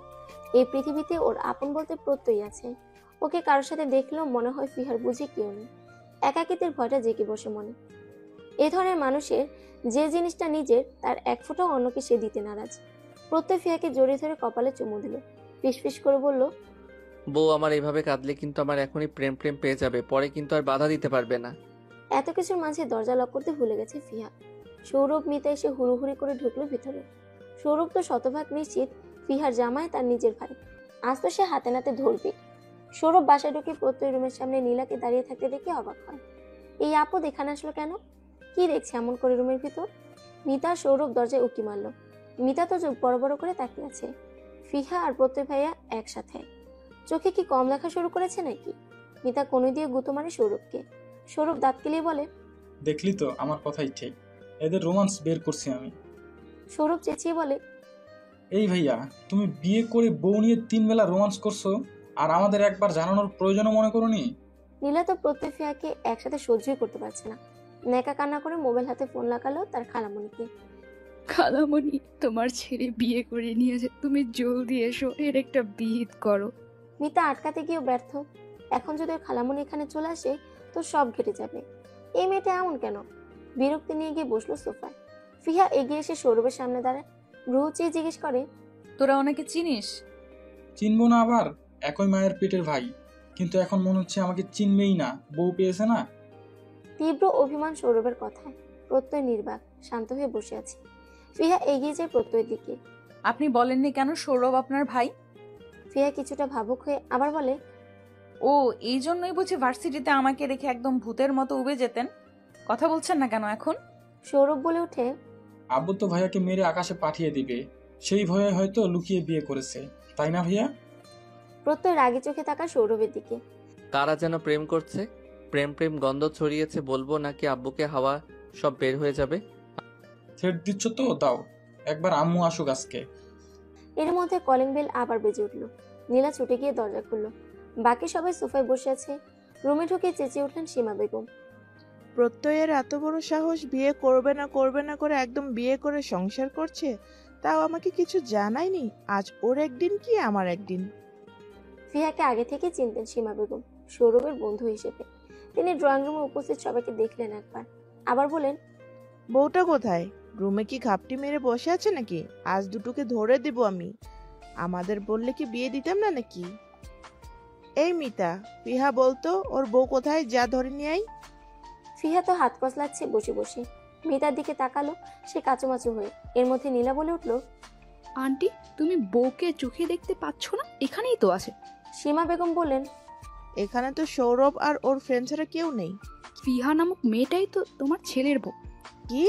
এই পৃথিবীতে ওর আপন বলতে প্রত্যয়ই আছে। ওকে কারোর সাথে দেখলেও মনে হয় ফিহার বুঝে কেউ নেই। একাকিত্বের ভয়টা জেগে বসে মনে। এ ধরনের মানুষের যে জিনিসটা নিজের, তার এক ফোঁটাও অন্যকে সে দিতে নারাজ। প্রত্যয় ফিহাকে জড়িয়ে ধরে কপালে চুমু দিল। ফিসফিস করে বলল, বউ আমার এইভাবে কাঁদলে কিন্তু আমার এখনই প্রেম প্রেম পেয়ে যাবে, পরে কিন্তু আর বাধা দিতে পারবে না। এত কিছুর মাঝে দরজা লক করতে ভুলে গেছে ফিহা। সৌরভ মিতা এসে হুড়ুহুড়ি করে ঢুকলো ভিতরে। সৌরভ তো শতভাগ নিশ্চিত ফিহার জামাই তার নিজের ভাই। আজ তো সে হাতে নাতে ধরবে। সৌরভ বাসায় ঢুকে প্রত্যয় রুমের সামনে নীলাকে দাঁড়িয়ে থাকতে দেখে অবাক হয়। এই আপদ এখানে আসলো কেন? কি দেখছে এমন করে রুমের ভিতর? মিতা আর সৌরভ দরজায় উকি মারলো। মিতা তো চোখ বড় বড় করে তাকিয়ে আছে। ফিহা আর প্রত্যয় ভাইয়া একসাথে। চোখে কি কম দেখা শুরু করেছে নাকি? মিতা কোণে দিয়ে গুঁতো মারে সৌরভকে। সৌরভ দাঁত কেলিয়ে বলে, দেখলি তো, আমার কথাই ঠিক। এদের রোমান্স বের করছি আমি। সৌরভ চেঁচিয়ে বলে, এই ভাইয়া, তুমি বিয়ে করে বউ নিয়ে 3 বেলা রোমান্স করছো, আর আমাদের একবার জানানোর প্রয়োজনও মনে করোনি? নীলা তো প্রত্যয় ফিয়াকে একসাথে সহ্যই করতে পারছে না। নেকা কান্না করে মোবাইল হাতে ফোন লাগালো তার খালামণিকে। খালামণি, তোমার ছেলে বিয়ে করে নিয়েছে, তুমি জলদি এসো, এর একটা বিহিত করো। মিতা আটকাতে গিয়েও ব্যর্থ। এখন যদি ওর খালামণি এখানে চলে আসে তো সব ঘেটে যাবে। এই মেয়েটা এমন কেন? বিরক্তি নিয়ে গিয়ে বসলো সোফায়। ফিহা এগিয়ে এসে সৌরভের সামনে দাঁড়ায়, ভ্রু চেয়ে জিজ্ঞেস করে, তোরা ওনাকে চিনিস? চিনবো না আবার? একই মায়ের পেটের ভাই, কিন্তু এখন মনে হচ্ছে আমাকে চিনবেই না, বউ পেয়েছে না। তীব্র অভিমান সৌরভের কথায়। প্রত্যয় নির্বাক, শান্ত হয়ে বসে আছে। ফিহা এগিয়ে যায় প্রত্যয়ের দিকে। আপনি বলেননি কেন সৌরভ আপনার ভাই? ফিহা কিছুটা ভাবুক হয়ে আবার বলে, ও এই জন্যই বুঝি ভার্সিটিতে আমাকে রেখে একদম ভূতের মতো উবে যেতেন? কথা বলছেন না কেন এখন? সৌরভ বলে ওঠে, আব্বু তো ভাইয়াকে মেরে আকাশে পাঠিয়ে দিবে, সেই ভয়ে হয়তো লুকিয়ে বিয়ে করেছে, তাই না ভাইয়া? প্রত্যয় রাগি চোখে তাকায় সৌরভের দিকে। কারা যেন প্রেম করছে, প্রেম প্রেম গন্ধ ছড়িয়েছে, বলবো নাকি আব্বুকে হাওয়া সব বের হয়ে যাবে? থ্রেট দিচ্ছ তো দাও, একবার আম্মু আসুক আজকে। এর মধ্যে কলিং বেল আবার বেজে উঠলো। নীলা ছুটে গিয়ে দরজা খুললো। বাকি সবাই সোফায় বসে আছে। রুমে ঢুকে চেঁচিয়ে উঠলেন সীমা বেগম। প্রত্যয়ের এত বড় সাহস, বিয়ে করবে না করে একদম বিয়ে করে সংসার করছে, তাও আমাকে কিছু জানায়নি। আজ ওর একদিন কি আমার একদিন। ফিহাকে আগে থেকে চিনতেন সীমা বেগম, সৌরভের বন্ধু হিসেবে। তিনি ড্রয়িং রুমে উপস্থিত সবাইকে দেখলেন একবার, আবার বলেন, বউটা কোথায়? রুমে কি ঘাপটি মেরে বসে আছে নাকি? আজ দুটোকে ধরে দেব আমি। আমাদের বললে কি বিয়ে দিতাম না নাকি? এই মিতা, ফিহা বলতো ওর বউ কোথায়, যা ধরে নিয়ে আই। ফিহা তো হাত কসলাচ্ছে বসে বসে। মিতার দিকে তাকালো সে কাচুমাচু হয়ে। এর মধ্যে নীলা বলে উঠলো, আন্টি, তুমি বউকে চোখে দেখতে পাচ্ছ না? এখানেই তো আছে। সীমা বেগম বললেন, এখানে তো সৌরভ আর ওর ফ্রেন্ড ছাড়া কেউ নেই। ফিহা নামক মেয়েটাই তো তোমার ছেলের বউ। কি?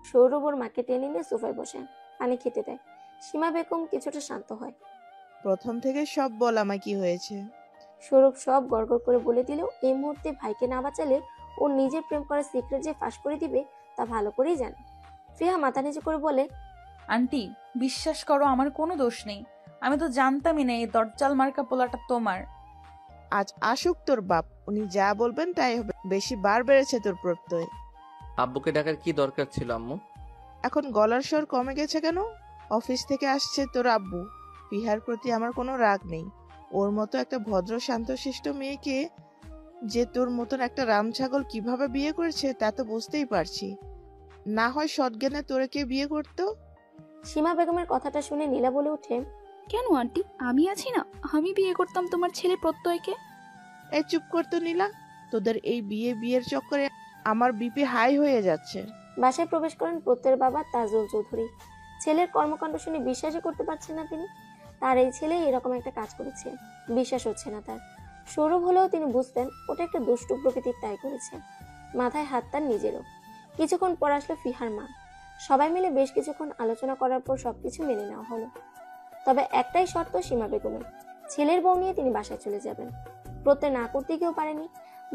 সৌরভ ওর মাকে টেনে নিয়ে সোফায় বসে পানি খেতে দেয়। সীমা বেগম কিছুটা শান্ত হয়। প্রথম থেকে সব বল আমায় কি হয়েছে। সৌরভ সব গড়গড় করে বলে দিলেও এই মুহূর্তে ভাইকে না বাঁচালে ও নিজের প্রেম করার সিক্রেট যে ফাঁস করে দিবে তা ভালো করেই জানে। ফিহা মাথা নিচু করে বলে, আন্টি বিশ্বাস করো, আমার কোনো দোষ নেই। আমি তো জানতামই না এই দরজাল মার্কা পোলাটা তোমার। আজ আসুক তোর বাপ, উনি যা বলবেন তাই হবে। বেশি বার বেড়েছে তোর প্রত্যয়। আব্বুকে ডাকার কি দরকার ছিল আম্মু? এখন গলার স্বর কমে গেছে কেন? অফিস থেকে আসছে তোর আব্বু। ফিহার প্রতি আমার কোনো রাগ নেই। ওর মতো একটা ভদ্র শান্তশিষ্ট মেয়েকে যে তোর মতন একটা রামছাগল কিভাবে বিয়ে করেছে তা তো বুঝতেই পারছি। না হয় সৎজ্ঞানে তোরে কে বিয়ে করতো। সীমা বেগমের কথাটা শুনে নীলা বলে ওঠে, কেন আন্টি, আমি আছি না, আমি বিয়ে করতাম তোমার ছেলে প্রত্যয়কে। এই চুপ করতো নীলা, তোদের এই বিয়ের চক্করে আমার বিপি হাই হয়ে যাচ্ছে। বাসায় প্রবেশ করেন প্রত্যয়ের বাবা তাজুল চৌধুরী। ছেলের কর্মকাণ্ড শুনে বিশ্বাসই করতে পারছেন না তিনি। তার এই ছেলে এরকম একটা কাজ করেছে, বিশ্বাস হচ্ছে না তার। সৌরভ হলেও তিনি বুঝতেন ওটা একটা দুষ্টু প্রকৃতির তাই করেছে। মাথায় হাত তার নিজেরও। কিছুক্ষণ পর আসলো ফিহার মা। সবাই মিলে বেশ কিছুক্ষণ আলোচনা করার পর সবকিছু মেনে নেওয়া হলো। তবে একটাই শর্ত সীমা বেগমের, ছেলের বউ নিয়ে তিনি বাসায় চলে যাবেন। প্রত্যয় না করতে গিয়েও পারেনি।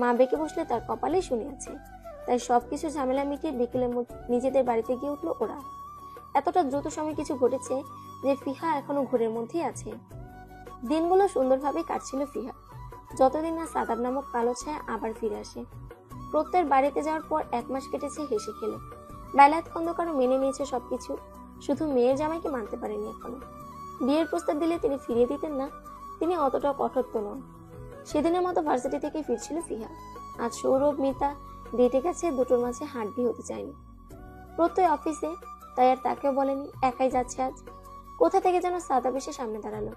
মা বেঁকে বসলে তার কপালেই শুনে আছে। তাই সবকিছু ঝামেলা মিটিয়ে বিকেলের মধ্যে নিজেদের বাড়িতে গিয়ে উঠলো ওরা। এতটা দ্রুত সময় কিছু ঘটেছে যে ফিহা এখনো ঘোরের মধ্যেই আছে। দিনগুলো সুন্দরভাবে কাটছিল ফিহা, যতদিন না সাদাব নামক কালো ছায়া আবার ফিরে আসে। প্রত্যয়ের বাড়িতে যাওয়ার পর 1 মাস কেটেছে হেসে খেলে। বেলায়েত খন্দকারও মেনে নিয়েছে সবকিছু, শুধু মেয়ের জামাইকে মানতে পারেনি এখনো। বিয়ের প্রস্তাব দিলে তিনি ফিরিয়ে দিতেন না, তিনি অতটা কঠোর তো নন। সেদিনের মতো ভার্সিটি থেকে ফিরছিল ফিহা। আজ সৌরভ মিতা ডেটে গেছে, দুটোর মাঝে হাড্ডি হতে চায়নি। প্রত্যয় অফিসে, তাই আর তাকেও বলেনি, একাই যাচ্ছে আজ। কোথা থেকে যেন সাদাব এসে সামনে দাঁড়ালো।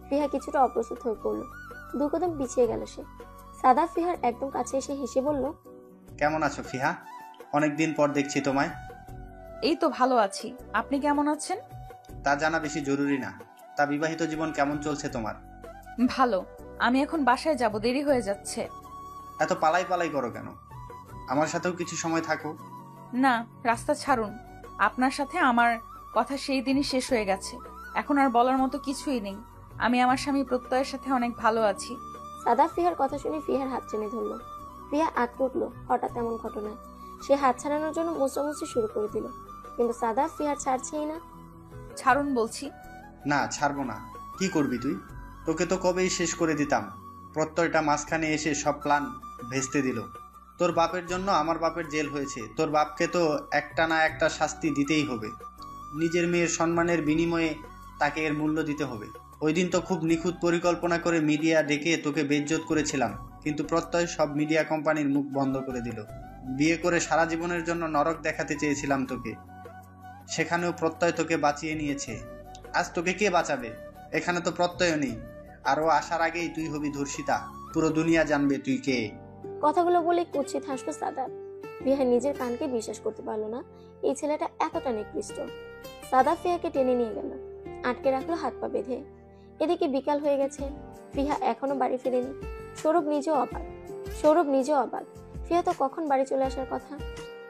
ফিহা কিছুটা অপ্রস্তুত হয়ে পড়লো, 2 কদম পিছিয়ে গেল সে। সাদাব ফিহার একদম কাছে এসে হেসে বলল, কেমন আছো ফিহা? অনেকদিন পর দেখছি তোমায়। এই তো ভালো আছি, আপনি কেমন আছেন? তা জানা বেশি জরুরি না। তা বিবাহিত জীবন কেমন চলছে তোমার? ভালো। আমি এখন বাসায় যাব, দেরি হয়ে যাচ্ছে। এত পালাই পালাই করো কেন? আমার সাথেও কিছু সময় থাকো। না, রাস্তা ছাড়ুন। আপনার সাথে আমার কথা সেই দিনই শেষ হয়ে গেছে, এখন আর বলার মতো কিছুই নেই। আমি আমার স্বামী প্রত্যয়ের সাথে অনেক ভালো আছি। সাদাব ফিহার কথা শুনে ফিহার হাত টেনে ধরলো। ফিহা আঁকড়ে উঠলো হঠাৎ এমন ঘটনায়। সে হাত ছাড়ানোর জন্য মোছামুছি শুরু করে দিল, কিন্তু সাদাব ফিহার ছাড়ছেই না। ছাড়ুন বলছি। না, ছাড়বো না। কি করবি তুই? তোকে তো কবেই শেষ করে দিতাম। প্রত্যয়টা মাঝখানে এসে সব প্ল্যান ভেস্তে দিল। তোর বাপের জন্য আমার বাপের জেল হয়েছে। তোর বাপকে তো একটা না একটা শাস্তি দিতেই হবে। নিজের মেয়ের সম্মানের বিনিময়ে তাকে এর মূল্য দিতে হবে। ওই দিন তো খুব নিখুঁত পরিকল্পনা করে মিডিয়া ডেকে তোকে বেইজ্জত করেছিলাম, কিন্তু প্রত্যয় সব মিডিয়া কোম্পানির মুখ বন্ধ করে দিল। বিয়ে করে সারা জীবনের জন্য নরক দেখাতে চেয়েছিলাম তোকে, সেখানেও প্রত্যয় তোকে বাঁচিয়ে নিয়েছে। আজ তোকে কে বাঁচাবে? এখানে তো প্রত্যয় নেই, আর ও আসার আগেই তুই হবি ধর্ষিতা। পুরো দুনিয়া জানবে তুই কে। কথাগুলো বলে কুৎসিত হাসলো সাদাব। ফিহা নিজের কানকে বিশ্বাস করতে পারলো না, এই ছেলেটা এতটা নিকৃষ্ট। সাদাব ফিহাকে টেনে নিয়ে গেল, আটকে রাখলো হাত পা বেঁধে। এদিকে বিকাল হয়ে গেছে, ফিহা এখনো বাড়ি ফিরেনি। সৌরভ নিজেও অবাক। ফিহা তো কখন বাড়ি চলে আসার কথা।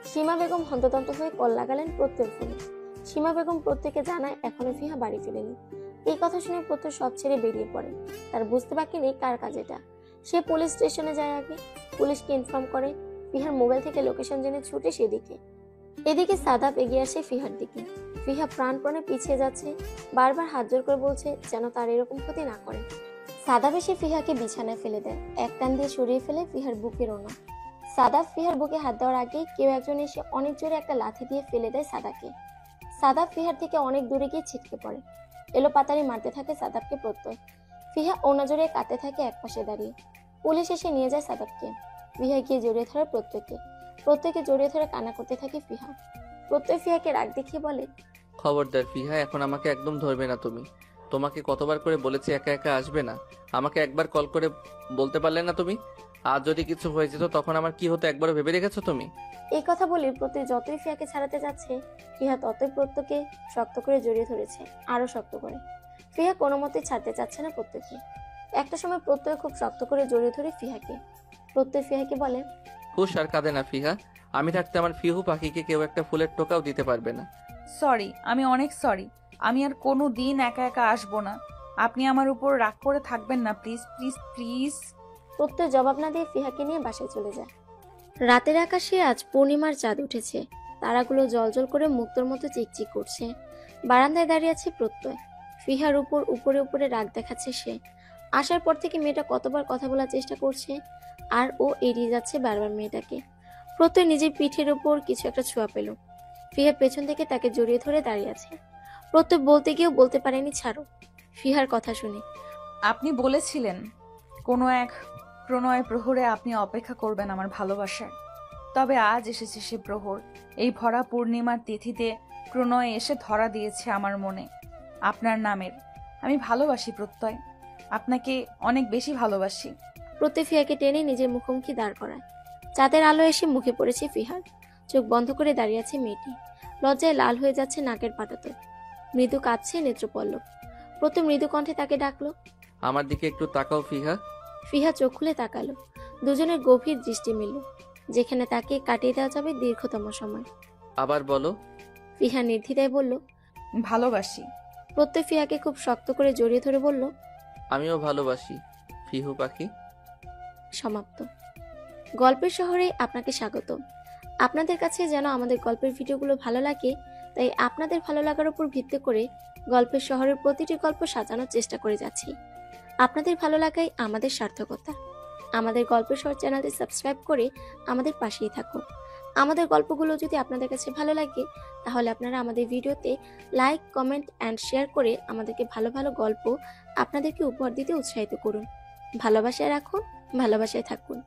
সীমা বেগম হন্তদন্ত হয়ে কল লাগালেন প্রত্যয়ের ফোনে। সীমা বেগম প্রত্যেককে জানায় এখনো ফিহা বাড়ি ফিরেনি। এই কথা শুনে প্রত্যয় সব ছেড়ে বেরিয়ে পড়ে। তার বুঝতে বাকি নেই কার কাজ এটা। সে পুলিশ স্টেশনে যায় আগে, পুলিশকে ইনফর্ম করে। ফিহার মোবাইল থেকে লোকেশন জেনে ছুটে সেদিকে। এদিকে সাদাব এগিয়ে আসে ফিহার দিকে। ফিহা প্রাণপণে পিছিয়ে যাচ্ছে, বারবার হাত জোর করে বলছে যেন তার এরকম ক্ষতি না করে। সাদাব এসে ফিহাকে বিছানায় ফেলে দেয়, এক টান দিয়ে সরিয়ে ফেলে ফিহার বুকের ওনা। সাদাব ফিহার বুকে হাত দেওয়ার আগেই কেউ একজন এসে অনেক জোরে একটা লাথি দিয়ে ফেলে দেয় সাদাকে। সাদাব ফিহার থেকে অনেক দূরে গিয়ে ছিটকে পড়ে। এলো পাতারি মারতে থাকে সাদাবকে প্রত্যয়। ফিহা ওনা জোরে কাঁদতে থাকে একপাশে দাঁড়িয়ে। পুলিশ এসে নিয়ে যায় সাদাবকে। ফিহা গিয়ে জড়িয়ে ধরে প্রত্যয়কে জড়িয়ে ধরে কান্না করতে থাকে ফিহা। প্রত্যয় ফিহাকে রাগ দেখিয়ে বলে, খবরদার ফিহা, এখন আমাকে একদম ধরবে না তুমি। তোমাকে কতবার করে বলেছি একা একা আসবে না। আমাকে একবার কল করে বলতে পারলে না তুমি? আজ যদি কিছু হয়ে যেত তখন আমার কি হতো একবার ভেবে রেখেছো তুমি? এই কথা বলে প্রত্যয় যতই ফিহাকে ছাড়াতে যাচ্ছে, ফিহা ততই প্রত্যয়কে শক্ত করে জড়িয়ে ধরেছে, আরো শক্ত করে। ফিহা কোনো মতেই ছাড়তে চাচ্ছে না প্রত্যয়কে। একটা সময় প্রত্যয় খুব শক্ত করে জড়িয়ে ধরে ফিহাকে। প্রত্যয় ফিহাকে বলে, হুশ আর কাঁদে না ফিহা। আমি থাকতে আমার ফিহু পাখিকে কেউ একটা ফুলের টোকাও দিতে পারবে না। সরি, আমি অনেক সরি। আমি আর কোনো দিন একা একা আসবো না। আপনি আমার উপর রাগ করে থাকবেন না, প্লিজ প্লিজ প্লিজ। প্রত্যয় জবাব না দিয়ে ফিহাকে নিয়ে বাসায় চলে যায়। রাতের আকাশে আজ পূর্ণিমার চাঁদ উঠেছে। তারাগুলো জলজল করে মুক্তোর মতো চিকচিক করছে। বারান্দায় দাঁড়িয়ে আছে প্রত্যয়। ফিহার উপরে উপরে রাগ দেখাচ্ছে সে। আসার পর থেকে মেয়েটা কতবার কথা বলার চেষ্টা করছে, আর ও এড়িয়ে যাচ্ছে বারবার মেয়েটাকে। প্রত্যয় নিজের পিঠের উপর কিছু একটা ছোঁয়া পেল। ফিহা পেছন থেকে তাকে জড়িয়ে ধরে দাঁড়িয়ে আছে। প্রত্যয় বলতে গিয়েও বলতে পারেনি ছাড়ো। ফিহার কথা শুনে, আপনি বলেছিলেন কোনো এক প্রণয় প্রহরে আপনি অপেক্ষা করবেন আমার ভালোবাসার। তবে আজ এসেছে সে প্রহর। এই ভরা পূর্ণিমার তিথিতে প্রণয় এসে ধরা দিয়েছে আমার মনে আপনার নামের। আমি ভালোবাসি প্রত্যয়, আপনাকে অনেক বেশি ভালোবাসি। প্রত্যয় ফিহাকে টেনে নিজের মুখোমুখি দাঁড় করায়। চাঁদের আলো এসে মুখে পড়েছে ফিহার। চোখ বন্ধ করে দাঁড়িয়ে আছে মেয়েটি। লজ্জায় লাল হয়ে যাচ্ছে নাকের পাটাতো। মৃদু কাঁদছে নেত্রপল্লব। প্রত্যয় মৃদু কণ্ঠে তাকে ডাকলো, আমার দিকে একটু তাকাও ফিহা। ফিহা চোখ খুলে তাকালো। দুজনের গভীর দৃষ্টি মিলল, যেখানে তাকে কাটিয়ে দেওয়া যাবে দীর্ঘতম সময়। আবার বলো। ফিহা নির্দ্বিধায় বলল, ভালোবাসি। প্রত্যয় ফিহাকে খুব শক্ত করে জড়িয়ে ধরে বলল, আমিও ভালোবাসি ফিহু পাখি। সমাপ্ত। গল্পের শহরে আপনাকে স্বাগত। আপনাদের কাছে যেন আমাদের গল্পের ভিডিওগুলো ভালো লাগে, তাই আপনাদের ভালো লাগার উপর ভিত্তি করে গল্পের শহরের প্রতিটি গল্প সাজানোর চেষ্টা করে যাচ্ছি। আপনাদের ভালো লাগাই আমাদের সার্থকতা। আমাদের গল্পের শহর চ্যানেলটি সাবস্ক্রাইব করে আমাদের পাশেই থাকুন। আমাদের গল্পগুলো যদি আপনাদের কাছে ভালো লাগে, তাহলে আপনারা আমাদের ভিডিওতে লাইক, কমেন্ট অ্যান্ড শেয়ার করে আমাদেরকে ভালো ভালো গল্প আপনাদেরকে উপহার দিতে উৎসাহিত করুন। ভালোবাসায় রাখুন, ভালোবাসায় থাকুন।